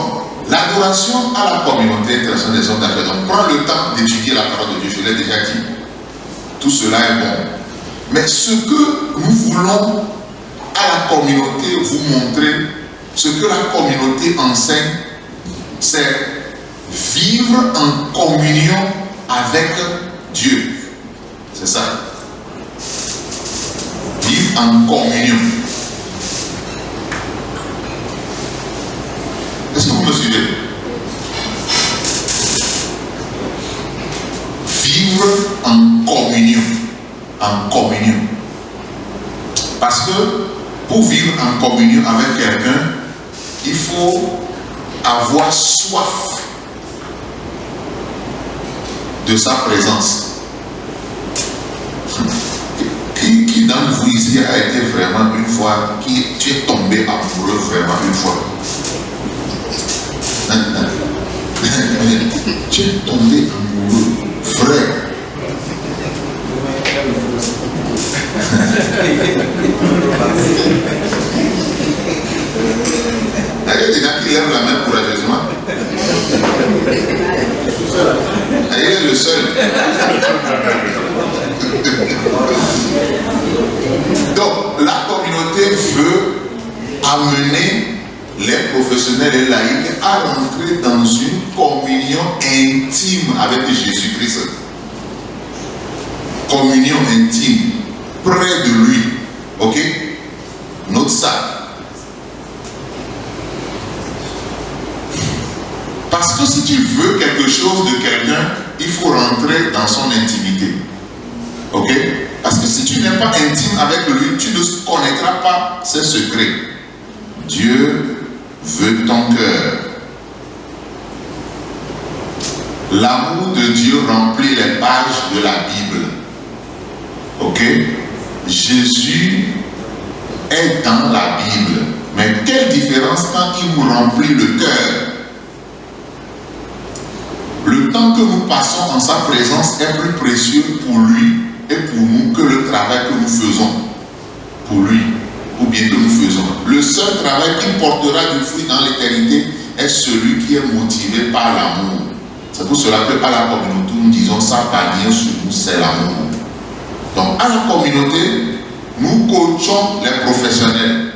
l'adoration à la communauté est très intéressante à faire. Donc, prends le temps d'étudier la parole de Dieu, je l'ai déjà dit. Tout cela est bon. Mais ce que nous voulons à la communauté vous montrer, ce que la communauté enseigne, c'est vivre en communion avec Dieu. C'est ça. Vivre en communion. Est-ce que vous me suivez? Vivre en communion. En communion. Parce que pour vivre en communion avec quelqu'un, il faut avoir soif de sa présence. Qui dans vous ici a été vraiment une fois, tu es tombé amoureux vraiment une fois? Tu es tombé amoureux, frère. Il y a des gens qui lèvent la main courageusement. Il est le seul. Donc, la communauté veut amener les professionnels et laïcs à rentrer dans une communion intime avec Jésus-Christ. Communion intime, près de lui. Ok? Note ça. Parce que si tu veux quelque chose de quelqu'un, il faut rentrer dans son intimité. Ok? Parce que si tu n'es pas intime avec lui, tu ne connaîtras pas ses secrets. Dieu veut ton cœur. L'amour de Dieu remplit les pages de la Bible. Ok? Jésus est dans la Bible. Mais quelle différence quand il nous remplit le cœur? Le temps que nous passons en sa présence est plus précieux pour lui et pour nous que le travail que nous faisons pour lui, ou bien que nous faisons. Le seul travail qui portera du fruit dans l'éternité est celui qui est motivé par l'amour. C'est pour cela qu'à la communauté, nous disons ça bannière sur nous, c'est l'amour. Donc à la communauté, nous coachons les professionnels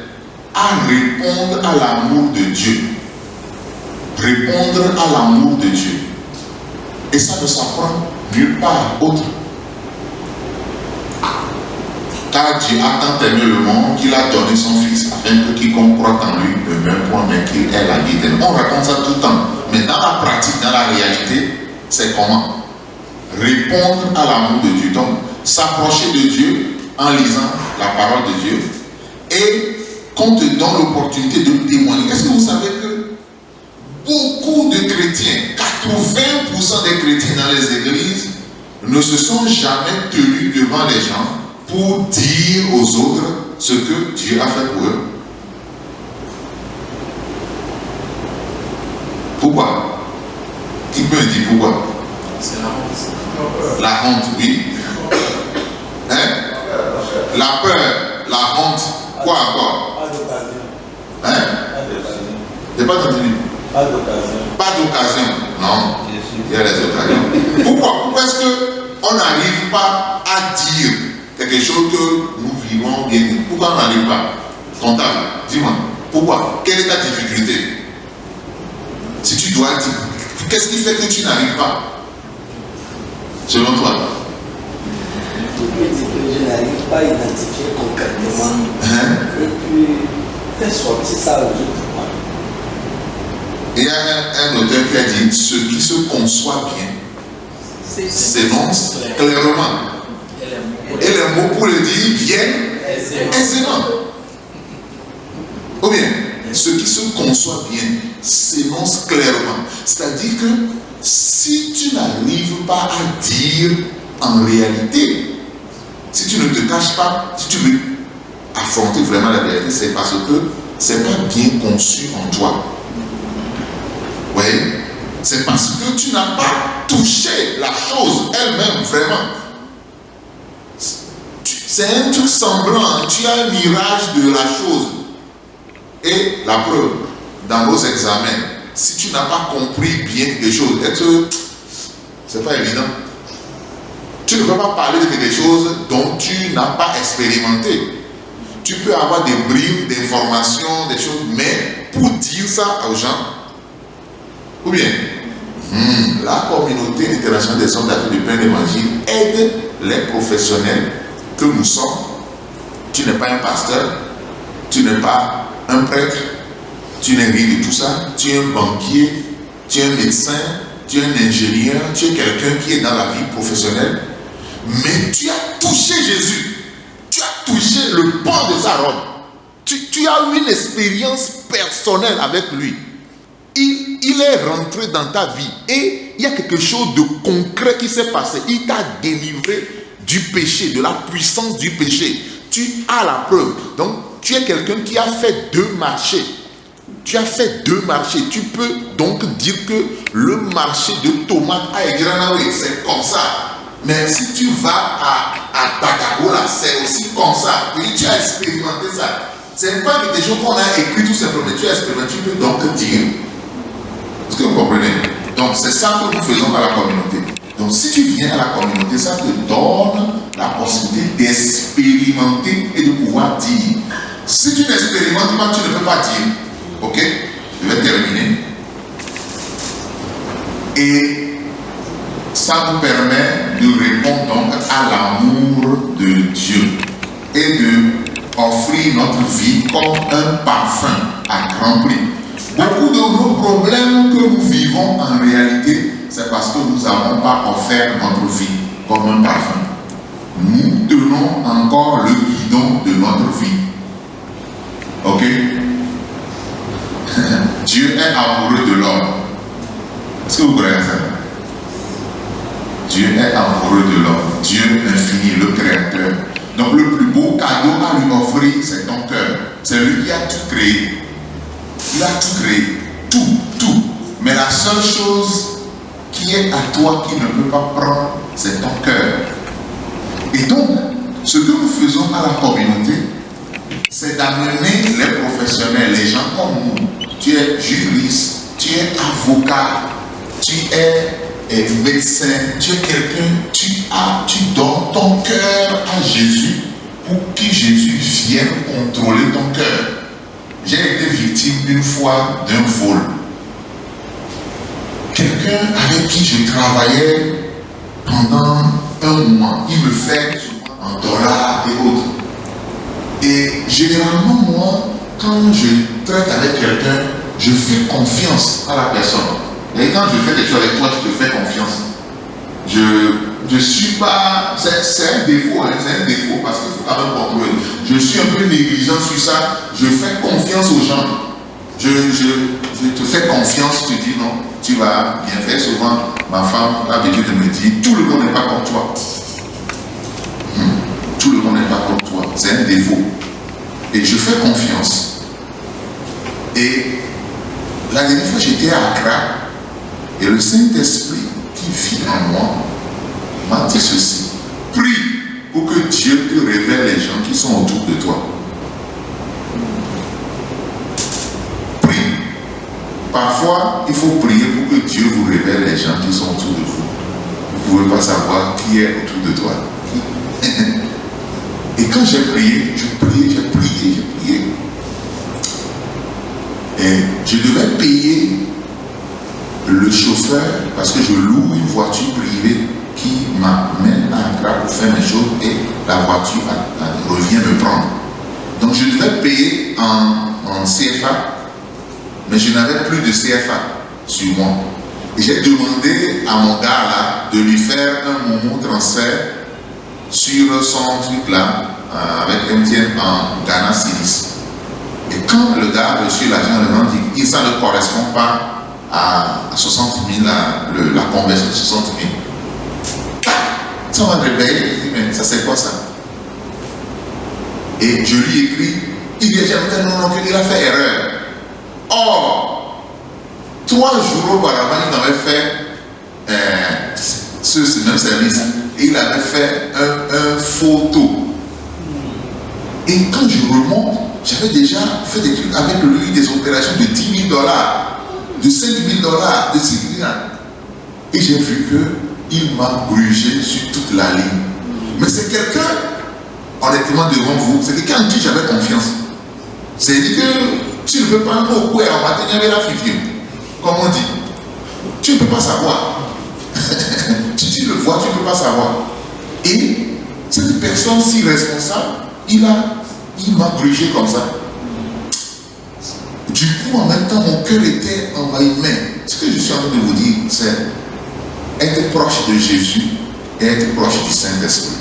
à répondre à l'amour de Dieu. Répondre à l'amour de Dieu. Et ça ne s'apprend nulle part autre. Car Dieu a tant aimé le monde qu'il a donné son Fils, afin que quiconque croit en lui ne meure point, mais qu'il ait la vie éternelle. On raconte ça tout le temps. Mais dans la pratique, dans la réalité, c'est comment? Répondre à l'amour de Dieu. Donc, s'approcher de Dieu en lisant la parole de Dieu. Et qu'on te donne l'opportunité de témoigner. Est-ce que vous savez que beaucoup de chrétiens, 80% des chrétiens dans les églises, ne se sont jamais tenus devant les gens pour dire aux autres ce que Dieu a fait pour eux. Pourquoi? Qui peut me dire pourquoi? C'est la honte. La honte, oui. Hein? La peur, la honte, quoi encore? Pas d'occasion. Hein? Je n'ai pas entendu. Pas d'occasion. Pas d'occasion. Non. Il y a les occasions. Pourquoi est-ce qu'on n'arrive pas à dire quelque chose que nous vivons bien? Pourquoi on n'arrive pas? Comptable, dis-moi. Pourquoi? Quelle est ta difficulté? Si tu dois dire, qu'est-ce qui fait que tu n'arrives pas? Selon toi? Je n'arrive pas à identifier concrètement. Et puis, faire sortir ça aux autres. Il y a un auteur qui a dit, ce qui se conçoit bien s'énonce clairement. Et les mots pour le dire viennent aisément. Ou bien, ce qui se conçoit bien s'énonce clairement. C'est-à-dire que si tu n'arrives pas à dire en réalité, si tu ne te caches pas, si tu veux affronter vraiment la réalité, c'est parce que c'est pas bien conçu en toi. Oui, c'est parce que tu n'as pas touché la chose elle-même vraiment. C'est un truc semblant, tu as un mirage de la chose. Et la preuve, dans vos examens, si tu n'as pas compris bien des choses, c'est pas évident. Tu ne peux pas parler de quelque chose dont tu n'as pas expérimenté. Tu peux avoir des bribes d'informations, des choses, mais pour dire ça aux gens, ou bien, la communauté internationale des hommes d'Afrique du pain d'évangile aide les professionnels que nous sommes. Tu n'es pas un pasteur, tu n'es pas un prêtre, tu n'es rien de tout ça, tu es un banquier, tu es un médecin, tu es un ingénieur, tu es quelqu'un qui est dans la vie professionnelle, mais tu as touché Jésus, tu as touché le pan de sa robe, tu as eu une expérience personnelle avec lui. Il est rentré dans ta vie et il y a quelque chose de concret qui s'est passé. Il t'a délivré du péché, de la puissance du péché. Tu as la preuve. Donc, tu es quelqu'un qui a fait 2 marchés. Tu as fait 2 marchés. Tu peux donc dire que le marché de tomates à Egranaoui, c'est comme ça. Mais si tu vas à Takagola, c'est aussi comme ça. Et tu as expérimenté ça. Ce n'est pas quelque chose qu'on a écrit tout simplement. Tu as expérimenté. Tu peux donc dire. Est-ce que vous comprenez? Donc, c'est ça que nous faisons à la communauté. Donc, si tu viens à la communauté, ça te donne la possibilité d'expérimenter et de pouvoir dire. Si tu n'expérimentes pas, tu ne peux pas dire. Ok? Je vais terminer. Et ça nous permet de répondre donc à l'amour de Dieu et de offrir notre vie comme un parfum à grand prix. Beaucoup de nos problèmes que nous vivons en réalité, c'est parce que nous n'avons pas offert notre vie comme un parfum. Nous tenons encore le guidon de notre vie. Ok? Dieu est amoureux de l'homme. Est-ce que vous croyez ça? Dieu est amoureux de l'homme. Dieu infini, le Créateur. Donc le plus beau cadeau à lui offrir, c'est ton cœur. C'est lui qui a tout créé. Il a tout créé, tout. Mais la seule chose qui est à toi qui ne peut pas prendre, c'est ton cœur. Et donc, ce que nous faisons à la communauté, c'est d'amener les professionnels, les gens comme nous. Tu es juriste, tu es avocat, tu es médecin, tu es quelqu'un, tu donnes ton cœur à Jésus pour que Jésus vienne contrôler ton cœur. J'ai été victime une fois d'un vol. Quelqu'un avec qui je travaillais pendant un mois, il me fait en dollars et autres. Et généralement, moi, quand je traite avec quelqu'un, je fais confiance à la personne. Et quand je fais des choses avec toi, je te fais confiance. Je suis pas... C'est un défaut, hein, c'est un défaut parce qu'il faut quand même contrôler. Je suis un peu négligent sur ça. Je fais confiance aux gens. Je te fais confiance, tu dis non, tu vas bien faire. Souvent, ma femme a l'habitude de me dire, tout le monde n'est pas comme toi. Tout le monde n'est pas comme toi. C'est un défaut. Et je fais confiance. Et la dernière fois, j'étais à Accra et le Saint-Esprit qui vit en moi m'a dit ceci. Prie pour que Dieu te révèle les gens qui sont autour de toi. Prie. Parfois, il faut prier pour que Dieu vous révèle les gens qui sont autour de vous. Vous ne pouvez pas savoir qui est autour de toi. Et quand j'ai prié, j'ai prié. Et je devais payer le chauffeur parce que je loue une voiture privée qui m'amène à Accra pour faire mes choses et la voiture revient me prendre. Donc je devais payer en CFA, mais je n'avais plus de CFA sur moi. Et j'ai demandé à mon gars là de lui faire un Momo transfert sur son truc là, avec MTN en Ghana Cedis. Et quand le gars a reçu l'argent, il ça ne correspond pas à 60 000, la conversion de 60 000. Ça m'a réveillé, je dis, mais ça c'est quoi ça? Et je lui écris, il dit, non, il a fait erreur. Or, 3 jours auparavant, il avait fait ce même service. Et il avait fait un photo. Et quand je remonte, j'avais déjà fait des trucs avec lui, des opérations de $10 000, de $5 000, de 6 000. Et j'ai vu qu'il m'a brûlé sur toute la ligne. Mais c'est quelqu'un, honnêtement devant vous, c'est quelqu'un en qui j'avais confiance. C'est-à-dire que tu ne peux pas nous couper en matin, il y avait la fifine, comme on dit. Tu ne peux pas savoir. Si tu le vois, tu ne peux pas savoir. Et cette personne si responsable, il m'a brûlé comme ça. Du coup, en même temps, mon cœur était envahi. Mais ce que je suis en train de vous dire, c'est être proche de Jésus et être proche du Saint-Esprit.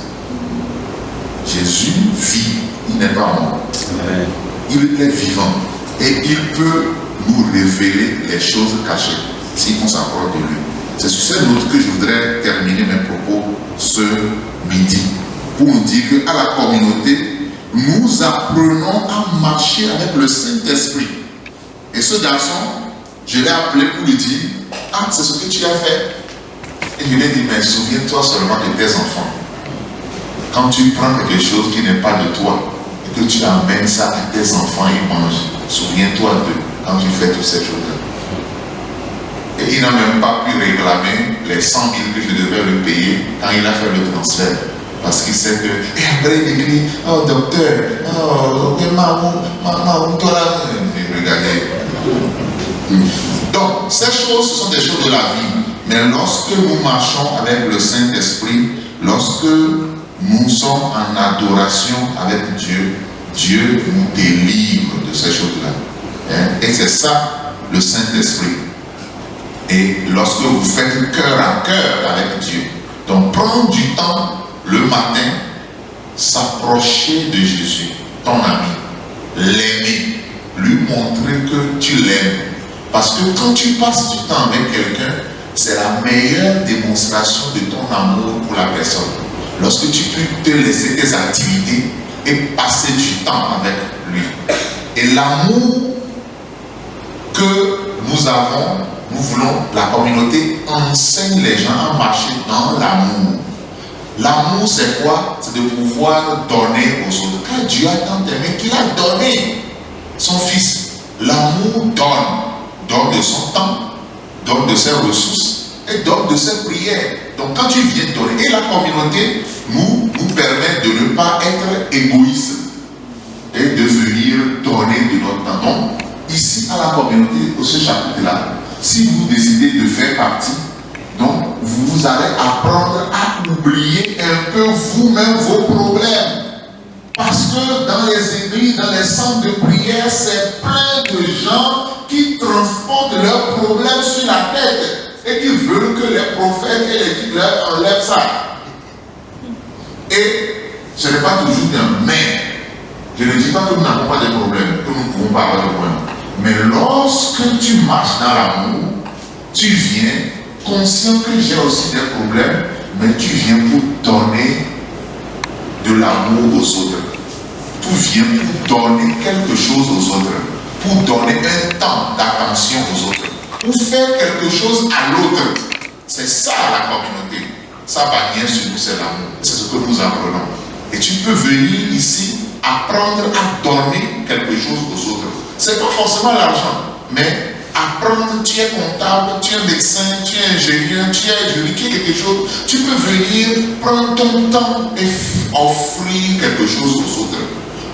Jésus vit, il n'est pas mort. Il est vivant et il peut nous révéler les choses cachées si on s'approche de lui. C'est sur cette note que je voudrais terminer mes propos ce midi pour nous dire qu'à la communauté, nous apprenons à marcher avec le Saint-Esprit. Et ce garçon, je l'ai appelé pour lui dire, ah, c'est ce que tu as fait. Et je lui ai dit, mais souviens-toi seulement de tes enfants. Quand tu prends quelque chose qui n'est pas de toi, et que tu amènes ça à tes enfants, ils mangent, souviens-toi d'eux quand tu fais toutes ces choses-là. Et il n'a même pas pu réclamer les 100 000 que je devais lui payer quand il a fait le transfert. Parce qu'il sait que... Et après il écrit, oh docteur, oh, regardez. Donc, ces choses, ce sont des choses de la vie. Mais lorsque nous marchons avec le Saint-Esprit, lorsque nous sommes en adoration avec Dieu, Dieu nous délivre de ces choses-là. Et c'est ça, le Saint-Esprit. Et lorsque vous faites cœur à cœur avec Dieu, donc prendre du temps le matin, s'approcher de Jésus, ton ami, l'aimer, lui montrer que tu l'aimes. Parce que quand tu passes du temps avec quelqu'un, c'est la meilleure démonstration de ton amour pour la personne. Lorsque tu peux te laisser tes activités et passer du temps avec lui. Et l'amour que nous avons, nous voulons, la communauté enseigne les gens à marcher dans l'amour. L'amour, c'est quoi? C'est de pouvoir donner aux autres. Quand Dieu a tant aimé qu'il a donné son Fils, l'amour donne de son temps, donne de ses ressources et donne de ses prières. Donc quand tu viens donner, et la communauté nous permet de ne pas être égoïste et de venir donner de notre temps. Donc ici à la communauté, au ce chapitre-là, si vous décidez de faire partie, donc vous allez apprendre à oublier un peu vous-même vos problèmes. Parce que dans les églises, dans les centres de prière, c'est plein de gens qui transportent leurs problèmes sur la tête et qui veulent que les prophètes et les guides leur enlèvent ça. Et ce n'est pas toujours bien, mais je ne dis pas que nous n'avons pas de problèmes, que nous ne pouvons pas avoir de problèmes. Mais lorsque tu marches dans l'amour, tu viens conscient que j'ai aussi des problèmes, mais tu viens pour donner de l'amour aux autres. Tu viens pour donner quelque chose aux autres, pour donner un temps d'attention aux autres, pour faire quelque chose à l'autre. C'est ça la communauté. Sa bannière sur nous, c'est l'amour. C'est ce que nous apprenons. Et tu peux venir ici apprendre à donner quelque chose aux autres. Ce n'est pas forcément l'argent, mais apprendre, tu es comptable, tu es médecin, tu es ingénieur, tu es juridique, quelque chose. Tu peux venir prendre ton temps et offrir quelque chose aux autres.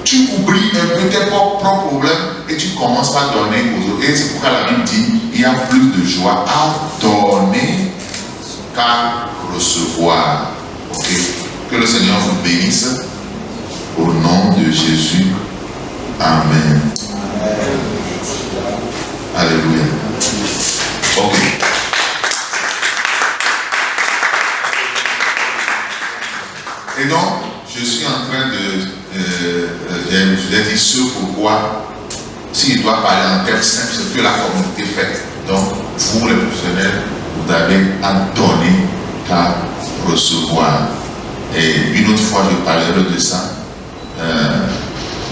Tu oublies un peu tes propres problèmes et tu commences à donner aux autres. Et c'est pourquoi la Bible dit il y a plus de joie à donner qu'à recevoir. Ok? Que le Seigneur vous bénisse. Au nom de Jésus. Amen. Alléluia. Ok. Et donc, je suis en train de... je vous ai dit ce pourquoi, s'il doit parler en termes simples, c'est que la communauté fait. Donc, vous les professionnels, vous avez à donner qu'à recevoir. Et une autre fois, je parlerai de ça.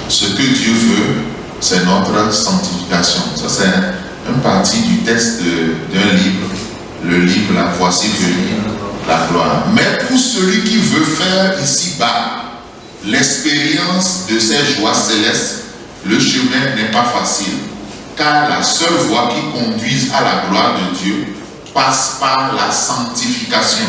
Ce que Dieu veut, c'est notre sanctification. Ça, c'est une partie du texte d'un livre. Le livre, là, voici venir la gloire. Mais pour celui qui veut faire ici-bas l'expérience de ces joies célestes, le chemin n'est pas facile. Car la seule voie qui conduise à la gloire de Dieu passe par la sanctification.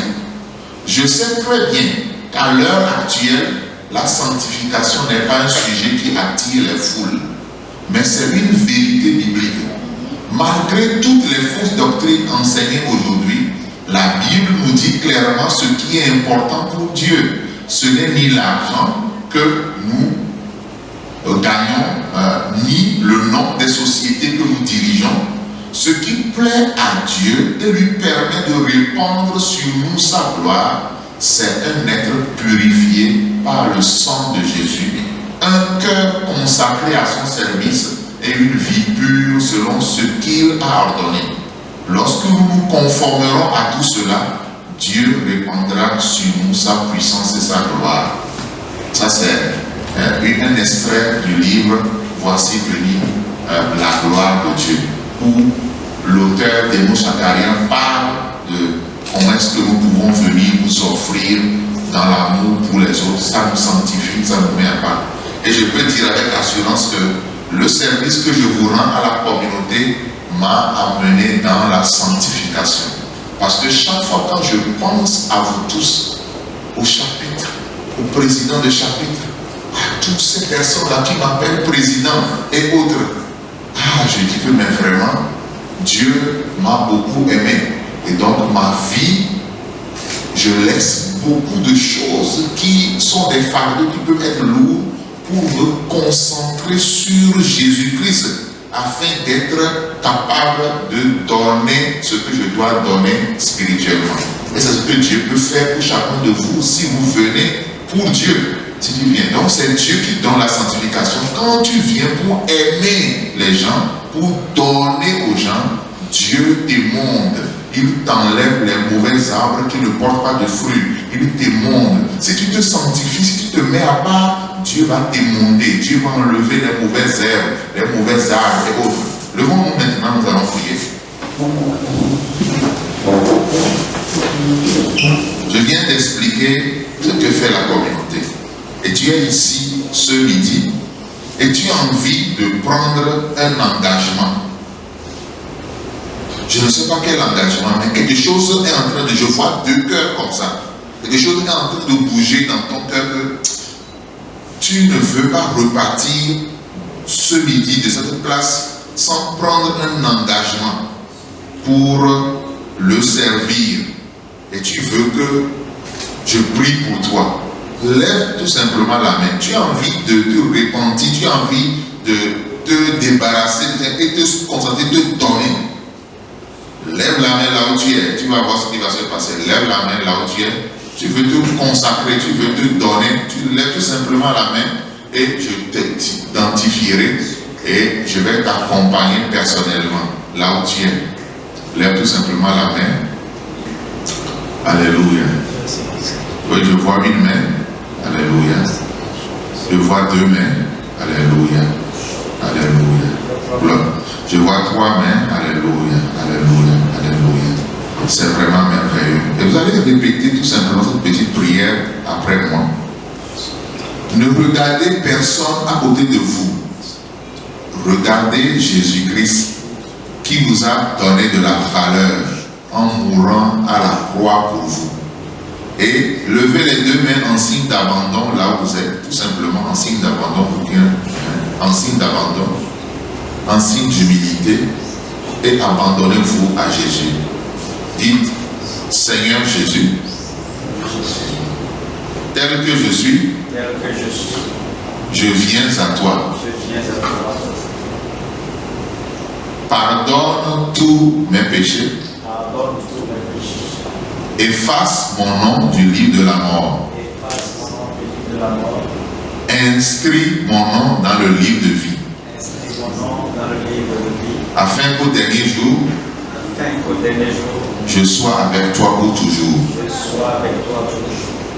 Je sais très bien qu'à l'heure actuelle, la sanctification n'est pas un sujet qui attire les foules, mais c'est une vérité biblique. Malgré toutes les fausses doctrines enseignées aujourd'hui, la Bible nous dit clairement ce qui est important pour Dieu. Ce n'est ni l'argent que nous gagnons, ni le nom des sociétés que nous dirigeons. Ce qui plaît à Dieu et lui permet de répandre sur nous sa gloire, c'est un être purifié par le sang de Jésus, un cœur consacré à son service et une vie pure selon ce qu'il a ordonné. Lorsque nous nous conformerons à tout cela, Dieu répandra sur nous sa puissance et sa gloire. Ça, c'est un extrait du livre « Voici venir la gloire de Dieu », où l'auteur Demos Shakarian parle de comment est-ce que nous pouvons venir nous offrir dans l'amour pour les autres. Ça nous sanctifie, ça nous met à part. Et je peux dire avec assurance que le service que je vous rends à la communauté m'a amené dans la sanctification. Parce que chaque fois quand je pense à vous tous, au chapitre, au président de chapitre, à toutes ces personnes-là qui m'appellent président et autres, je dis que mais vraiment, Dieu m'a beaucoup aimé. Et donc ma vie, je laisse beaucoup de choses qui sont des fardeaux qui peuvent être lourds pour me concentrer sur Jésus-Christ afin d'être capable de donner ce que je dois donner spirituellement. Et c'est ce que Dieu peut faire pour chacun de vous si vous venez pour Dieu. Si tu viens. Donc c'est Dieu qui donne la sanctification. Quand tu viens pour aimer les gens, pour donner aux gens, Dieu t'émonde. Il t'enlève les mauvais arbres qui ne portent pas de fruits. Il t'émonde. Si tu te sanctifies, si tu te mets à part, Dieu va t'émonder. Dieu va enlever les mauvaises herbes, les mauvais arbres et autres. Levons-nous maintenant, nous allons prier. Je viens d'expliquer ce que fait la communauté. Et tu es ici ce midi et tu as envie de prendre un engagement. Je ne sais pas quel engagement, mais quelque chose est en train de... Je vois deux cœurs comme ça. Quelque chose est en train de bouger dans ton cœur que tu ne veux pas repartir ce midi de cette place sans prendre un engagement pour le servir. Et tu veux que je prie pour toi. Lève tout simplement la main. Tu as envie de te repentir, tu as envie de te débarrasser et te concentrer, de te donner. Lève la main là où tu es, tu vas voir ce qui va se passer. Lève la main là où tu es, tu veux te consacrer, tu veux te donner, tu lèves tout simplement la main et je t'identifierai et je vais t'accompagner personnellement là où tu es. Lève tout simplement la main. Alléluia. Oui, je vois une main. Alléluia. Je vois deux mains. Alléluia. Alléluia. Je vois trois mains. Alléluia. Alléluia. Alléluia. C'est vraiment merveilleux. Et vous allez répéter tout simplement cette petite prière après moi. Ne regardez personne à côté de vous. Regardez Jésus-Christ qui vous a donné de la valeur en mourant à la croix pour vous. Et levez les deux mains en signe d'abandon là où vous êtes, tout simplement en signe d'abandon, en signe d'abandon, en signe d'humilité, et abandonnez-vous à Jésus. Dites, Seigneur Jésus, tel que je suis, je viens à toi. pardonne tous mes péchés. Efface mon nom du livre de la mort. Inscris mon nom dans le livre de vie. Afin qu'au dernier jour, je sois avec toi pour toujours.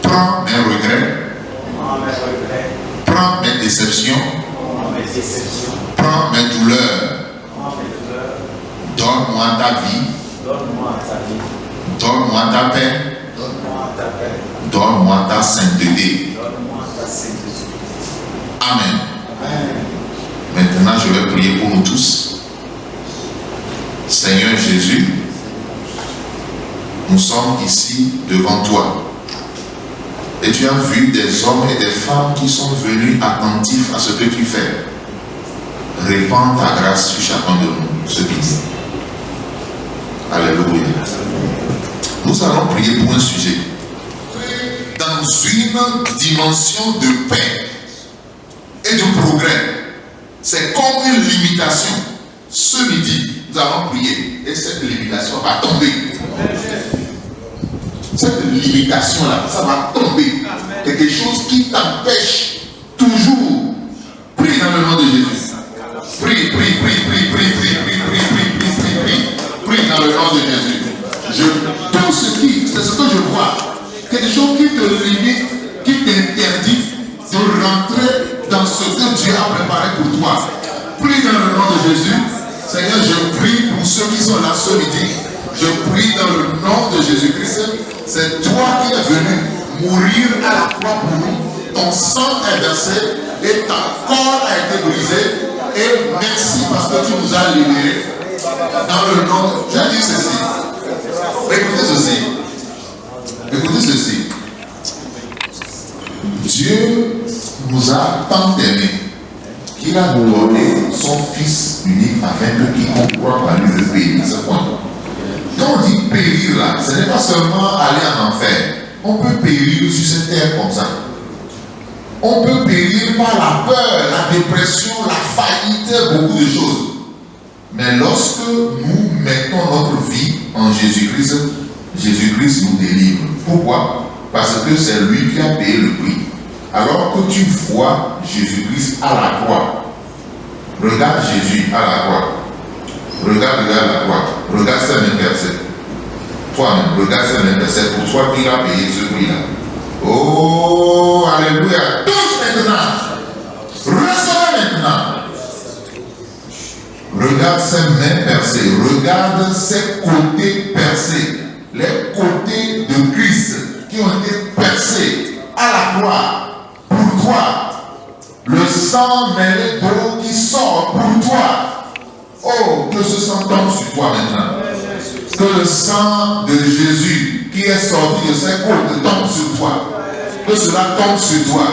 Prends mes regrets. Prends mes déceptions. Prends mes douleurs. Donne-moi ta vie. Donne-moi ta paix. Donne-moi ta sainteté. Amen. Maintenant, je vais prier pour nous tous. Seigneur Jésus, nous sommes ici devant toi. Et tu as vu des hommes et des femmes qui sont venus attentifs à ce que tu fais. Répands ta grâce sur chacun de nous ce midi. Alléluia. Nous allons prier pour un sujet. Dans une dimension de paix et de progrès, c'est comme une limitation. Ce midi, nous allons prier et cette limitation va tomber. Cette limitation-là, ça va tomber. Quelque chose qui t'empêche toujours. Prie dans le nom de Jésus. Prie, prie, prie, prie, prie, prie, prie, prie, prie, prie, prie, prie. Prie dans le nom de Jésus. Tout ce qui, c'est ce que je vois. Quelque chose qui te limite, qui t'interdit de rentrer dans ce que Dieu a préparé pour toi. Prie dans le nom de Jésus. Seigneur, je prie pour ceux qui sont là ce midi. Je prie dans le nom de Jésus-Christ. C'est toi qui es venu mourir à la croix pour nous. Ton sang est versé et ta corde a été brisée. Et merci parce que tu nous as libérés. Dans le nom, j'ai dit ceci. Écoutez ceci. Écoutez ceci. Dieu nous a tant aimés qu'il a donné son Fils unique afin que quiconque croit en lui ne périsse point. Quand on dit périr là, ce n'est pas seulement aller en enfer. On peut périr sur cette terre comme ça. On peut périr par la peur, la dépression, la faillite, beaucoup de choses. Mais lorsque nous mettons notre vie en Jésus-Christ, Jésus-Christ nous délivre. Pourquoi? Parce que c'est lui qui a payé le prix. Alors que tu vois Jésus-Christ à la croix, regarde Jésus à la croix. Regarde la croix. Regarde ces mêmes versets. Toi-même, regarde ces mêmes versets. Pour toi qui a payé ce prix-là. Oh, alléluia. Tous maintenant. Recevez maintenant. Regarde ces mêmes versets. Regarde ces côtés percés. Les côtés de Christ qui ont été percés à la croix. Pour toi. Le sang mêlé d'eau qui sort pour toi. Oh, que ce sang tombe sur toi maintenant. Que le sang de Jésus qui est sorti de ses côtes tombe sur toi. Que cela tombe sur toi,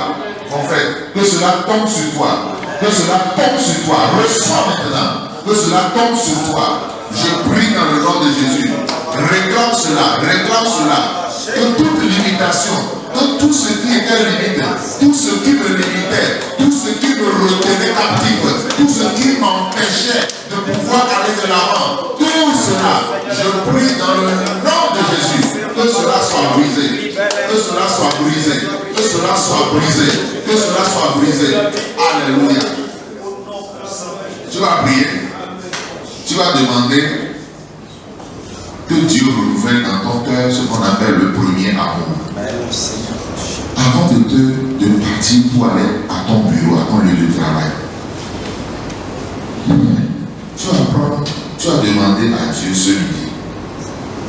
mon frère. Que cela tombe sur toi. Que cela tombe sur toi. Reçois maintenant. Que cela tombe sur toi. Je prie dans le nom de Jésus. Réclame cela. Réclame cela. Que toute limitation, que tout ce qui était limité, tout ce qui me limitait, tout ce qui me retenait captif, tout ce qui m'empêchait de pouvoir aller de l'avant, tout cela, je prie dans le nom de Jésus, que cela soit brisé, que cela soit brisé, que cela soit brisé, que cela soit brisé. Alléluia. Tu vas prier, tu vas demander que Dieu renouvelle dans ton cœur ce qu'on appelle le premier amour. Avant de partir pour aller à ton bureau, à ton lieu de travail, tu vas demander à Dieu ce midi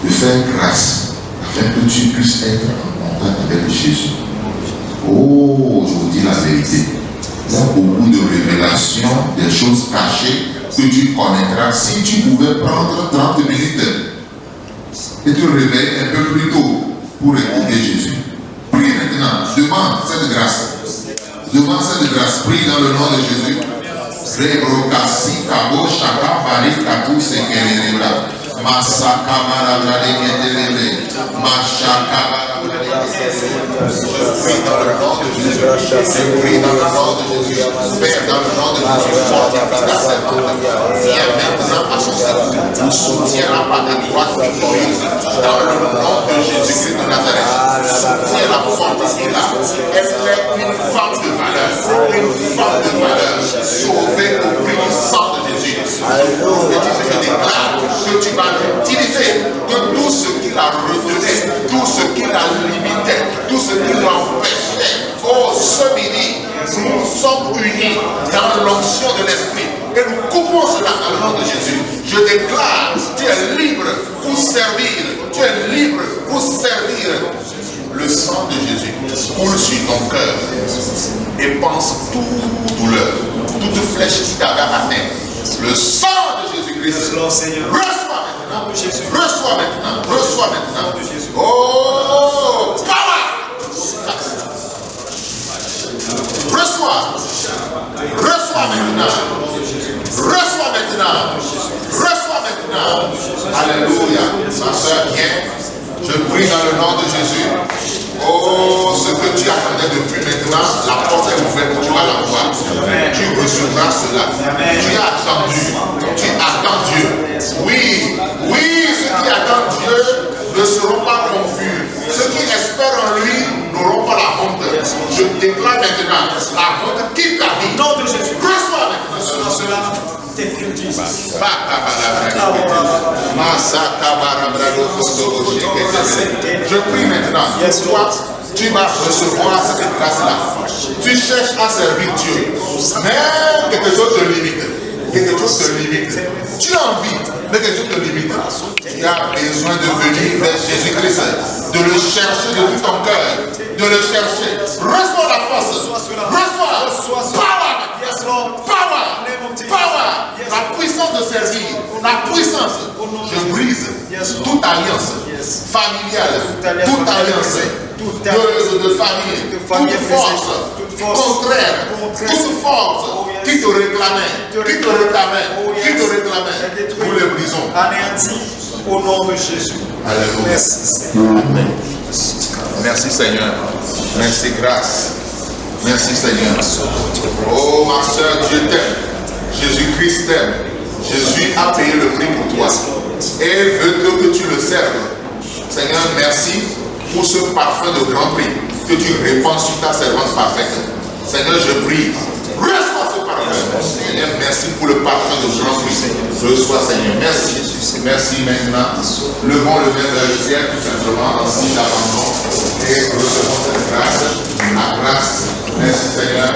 de faire grâce afin que tu puisses être en contact avec Jésus. Oh, je vous dis la vérité. Il y a beaucoup de révélations, des choses cachées que tu connaîtras si tu pouvais prendre 30 minutes et te réveiller un peu plus tôt pour écouter Jésus. Prie maintenant, demande cette grâce. Demande cette grâce, prie dans le nom de Jésus. Rebrokasi kabo shaka bari katu sekelera. Masaka marabrade ketelele. Mashaka marabrade ketelele. prie dans le nom de Jésus. Je prie dans le nom de Jésus. Père, dans le nom de Jésus, fortifie ta servante. Viens maintenant à son service. Soutiens-la par ta droite victorieuse. Dans le nom de Jésus-Christ de Nazareth. Soutiens-la, fortifie-la. Elle est une femme de valeur. Une femme de valeur. Sauvée au prix du sang de Jésus. Je déclare que tu vas l'utiliser de tout ce qui la retenait, tout ce qui la limitait, tout ce qui l'empêchait. Oh, ce midi, nous sommes unis dans l'onction de l'Esprit et nous coupons cela dans le nom de Jésus. Je déclare, tu es libre pour servir, tu es libre pour servir. Le sang de Jésus coule sur ton cœur et pense toute douleur, toute flèche qui t'avait atteint. Le sang de Jésus-Christ, reçois maintenant, reçois maintenant, reçois maintenant. Oh, power! Reçois maintenant, reçois maintenant, reçois maintenant. Alléluia, ma soeur, viens. Je prie dans le nom de Jésus. Oh, ce que tu attendais depuis maintenant, la porte est ouverte, tu vas la voir. Tu recevras cela. Tu as attendu. Tu attends Dieu. Oui, oui, ceux qui attendent Dieu ne seront pas confus. Ceux qui espèrent en lui n'auront pas la honte. Je déclare maintenant, la honte quitte ta vie. Nom de Jésus. Reçois maintenant. Je prie maintenant, toi, tu vas recevoir cette grâce-là. Tu cherches à servir Dieu, mais quelque chose te limite. Quelque chose te limite. Tu as envie, mais quelque chose te limite. Tu as besoin de venir vers Jésus-Christ, de le chercher de tout ton cœur, de le chercher. Reçois la force, reçois power, power, la puissance de servir, la puissance. Je brise toute alliance familiale, toute alliance de famille, toute force contraire, toute force qui te réclamait, nous les brisons. Anéanti au nom de Jésus. Alléluia. Merci. Amen. Merci Seigneur. Merci grâce. Merci Seigneur. Oh ma soeur, Dieu t'aime. Jésus-Christ t'aime. Jésus a payé le prix pour toi. Et veut que tu le serves. Seigneur, merci pour ce parfum de grand prix que tu répands sur ta servante parfaite. Seigneur, je prie. Reçois ce parfum. Seigneur, merci pour le parfum de grand prix. Reçois Seigneur. Merci. Merci maintenant. Levons le main vers le ciel tout simplement en signe d'abandon et recevons cette grâce. La grâce. Merci Seigneur.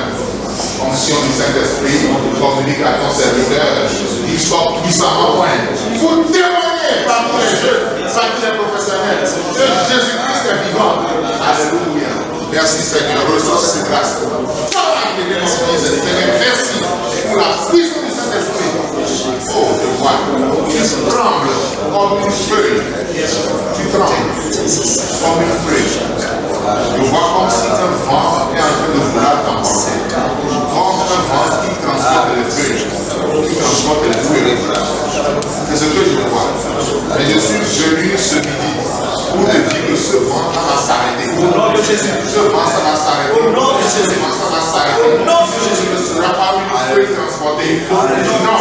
Onction du Saint-Esprit, communique à ton serviteur, qu'il soit puissamment point. Vous témoignez par tous les jeux, par tous les professionnels, que Jésus-Christ est vivant. Alléluia. Merci Seigneur, reçois cette grâce. Seigneur, merci pour la puissance du Saint-Esprit. Oh, je vois, tu trembles comme une feuille. Tu trembles comme une feuille. Je vois comme si un vent est en train de vouloir t'emporter. Comme un vent qui transporte les feuilles. C'est ce que je vois. Mais je suis venu ce midi pour te dire que ce vent, ça va s'arrêter. Au nom de Jésus. Ce vent, ça va s'arrêter. Au nom de Jésus. Ce vent, ça va s'arrêter. Au nom de Jésus. Tu ne seras pas une feuille transportée. Non.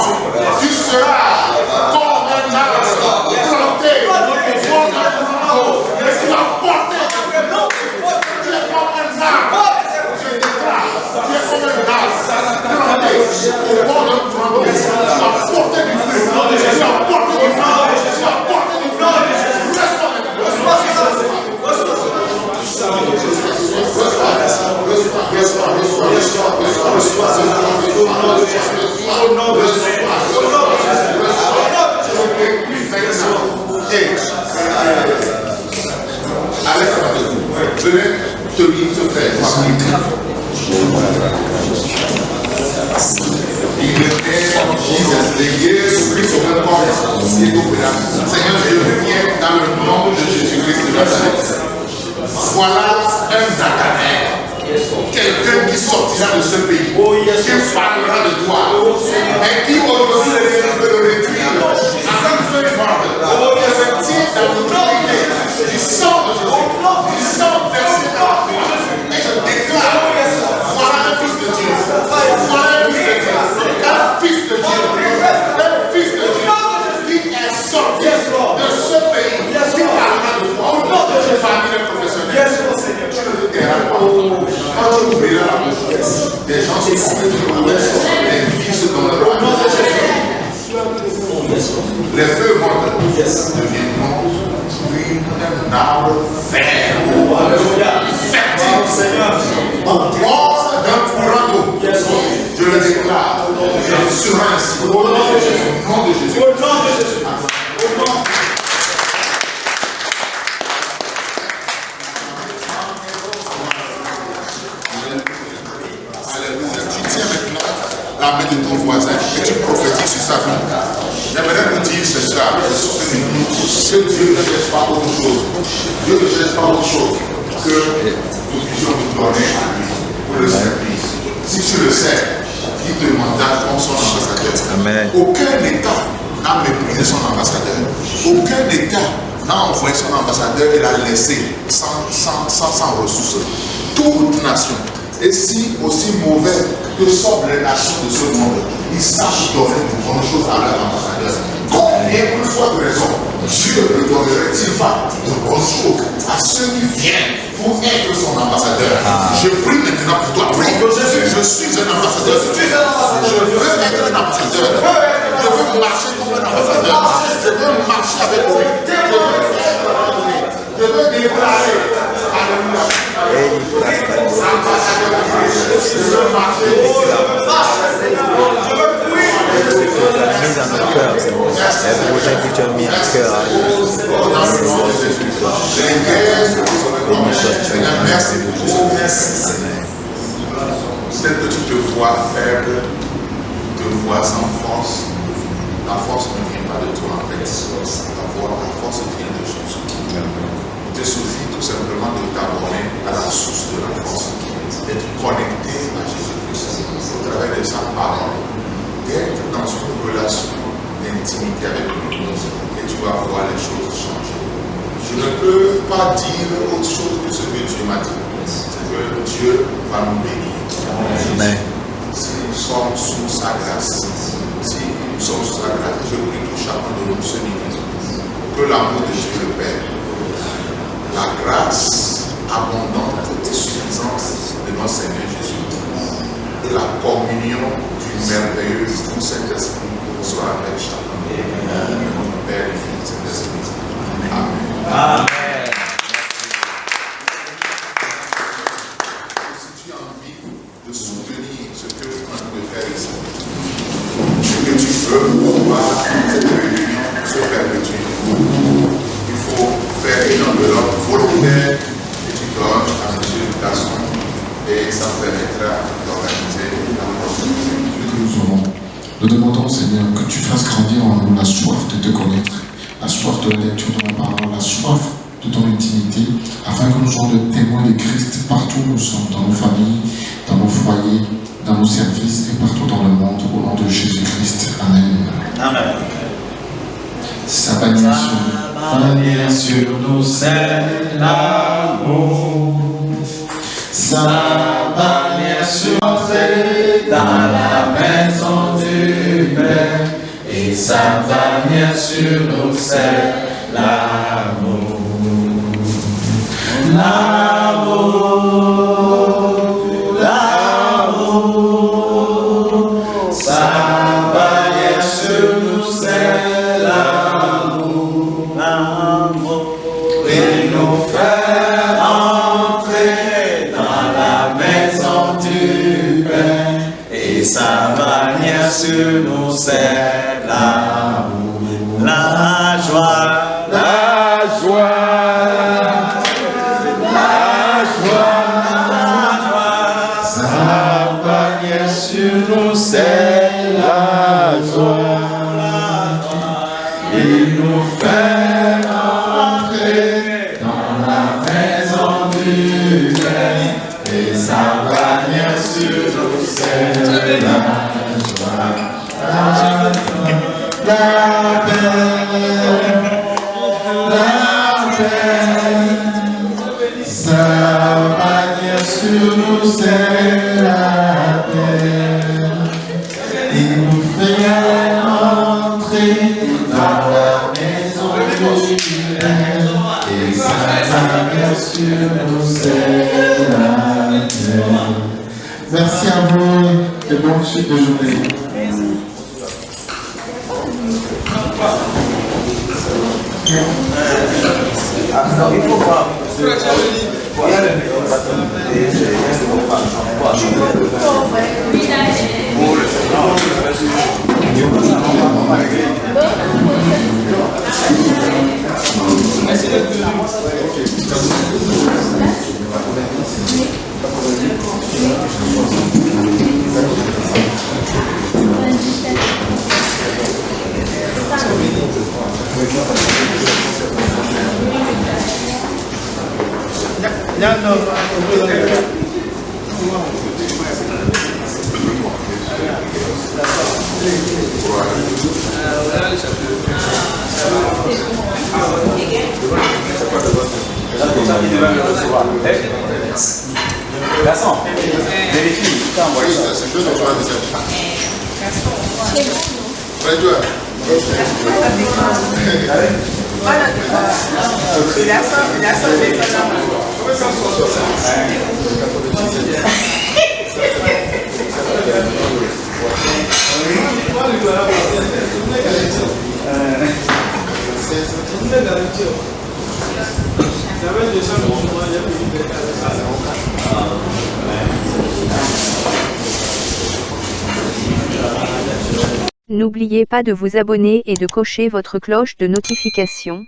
Tu seras comme un arbre planté. Mais tu vas porter. Tu es comme un arbre. Je déclare. Tu es comme un arbre planté au bord d'un tronc. Tu vas porter du fruit. Tu vas porter du fruit. Tu vas porter du fruit. Venez te lire ce frère. Seigneur, je viens dans le nom de Jésus-Christ de Nazareth. Voilà un Nathanaël, quelqu'un qui sortira de ce pays, qui parlera de toi, et qui aujourd'hui veut le réduire à une feuille morte, qui se tient dans l'autorité du sang de Jésus, du sang versé dans la un arbre ferme, fertile, au bord d'un courant d'eau. Je le déclare, je serai ainsi. Au nom de Jésus. Alléluia. Tu tiens maintenant la main de ton voisin et tu prophétises sur sa vie. J'aimerais vous dire ce soir, que Dieu ne cherche pas autre chose. Dieu ne cherche pas autre chose que nous puissions nous donner à lui pour le service. Si tu le sais, il te mandate comme son ambassadeur. Amen. Aucun État n'a méprisé son ambassadeur. Aucun État n'a envoyé son ambassadeur et l'a laissé sans ressources. Toute nation, et si aussi mauvais que sont les nations de ce monde, ils savent donner de bonnes choses à leur ambassadeur. Combien plus forte raison Dieu ne donnerait-il pas de bonnes choses à ceux qui viennent pour être son ambassadeur? Je prie maintenant pour toi. Oui, je suis un ambassadeur. Je veux être un ambassadeur. Je veux marcher comme un ambassadeur. Je veux marcher avec lui. Je veux déclarer. Alléluia. Mis dans notre cœur, Seigneur. Les projets que tu as mis en cœur. Merci beaucoup. Peut-être que tu te vois faible, tu te vois sans force. La force ne vient pas de toi en fait. La force vient de Jésus. Il te suffit tout simplement de t'abonner à la source de la force, d'être connecté à Jésus-Christ au travers de sa parole, d'être dans une relation d'intimité avec lui, et tu vas voir les choses changer. Je ne peux pas dire autre chose que ce que Dieu m'a dit. C'est que Dieu va nous bénir. Amen. Si nous sommes sous sa grâce, si nous sommes sous sa grâce, je prie tout chacun de nous ce niveau, que l'amour de Dieu le Père, la grâce abondante et suffisante de notre Seigneur Jésus et la communion du merveilleux Saint-Esprit soit avec chacun. Notre Père et Fils Saint-Esprit. Amen. Amen. Si tu as envie de soutenir ce que tu es en train de faire ici, ce que tu veux pour pouvoir cette réunion se perpétuer, il faut faire une enveloppe volontaire que tu donnes à M. Gasson et ça permettra d'organiser la prochaine. Nous demandons, Seigneur, que tu fasses grandir en nous la soif de te connaître, la soif de la lecture de ton parole, la soif de ton intimité, afin que nous soyons des témoins de Christ partout où nous sommes, dans nos familles, dans nos foyers, dans nos services et partout dans le monde, au nom de Jésus-Christ. Amen. Amen. Sa bannière sur nous, c'est l'amour. Sa bannière sur entrer dans la maison du Père. Et sa bannière sur nous, c'est l'amour. L'amour, l'amour. Sa bannière sur nous, c'est l'amour. Et nous faire entrer dans la maison du Père. Et sa bannière sur nous, c'est l'amour. La joie, la joie. C'est la joie, il nous fait entrer dans la maison du Père et sa bannière sur nous, c'est la joie, la paix, sa bannière sur nous, c'est la paix. Il nous fait entrer dans la maison du Père et sa bannière sur nous, c'est la paix. Merci à vous et bonne suite de journée. Il faut voir. Garçon, vérifie. Oui, c'est peu notre N'oubliez pas de vous abonner et de cocher votre cloche de notification.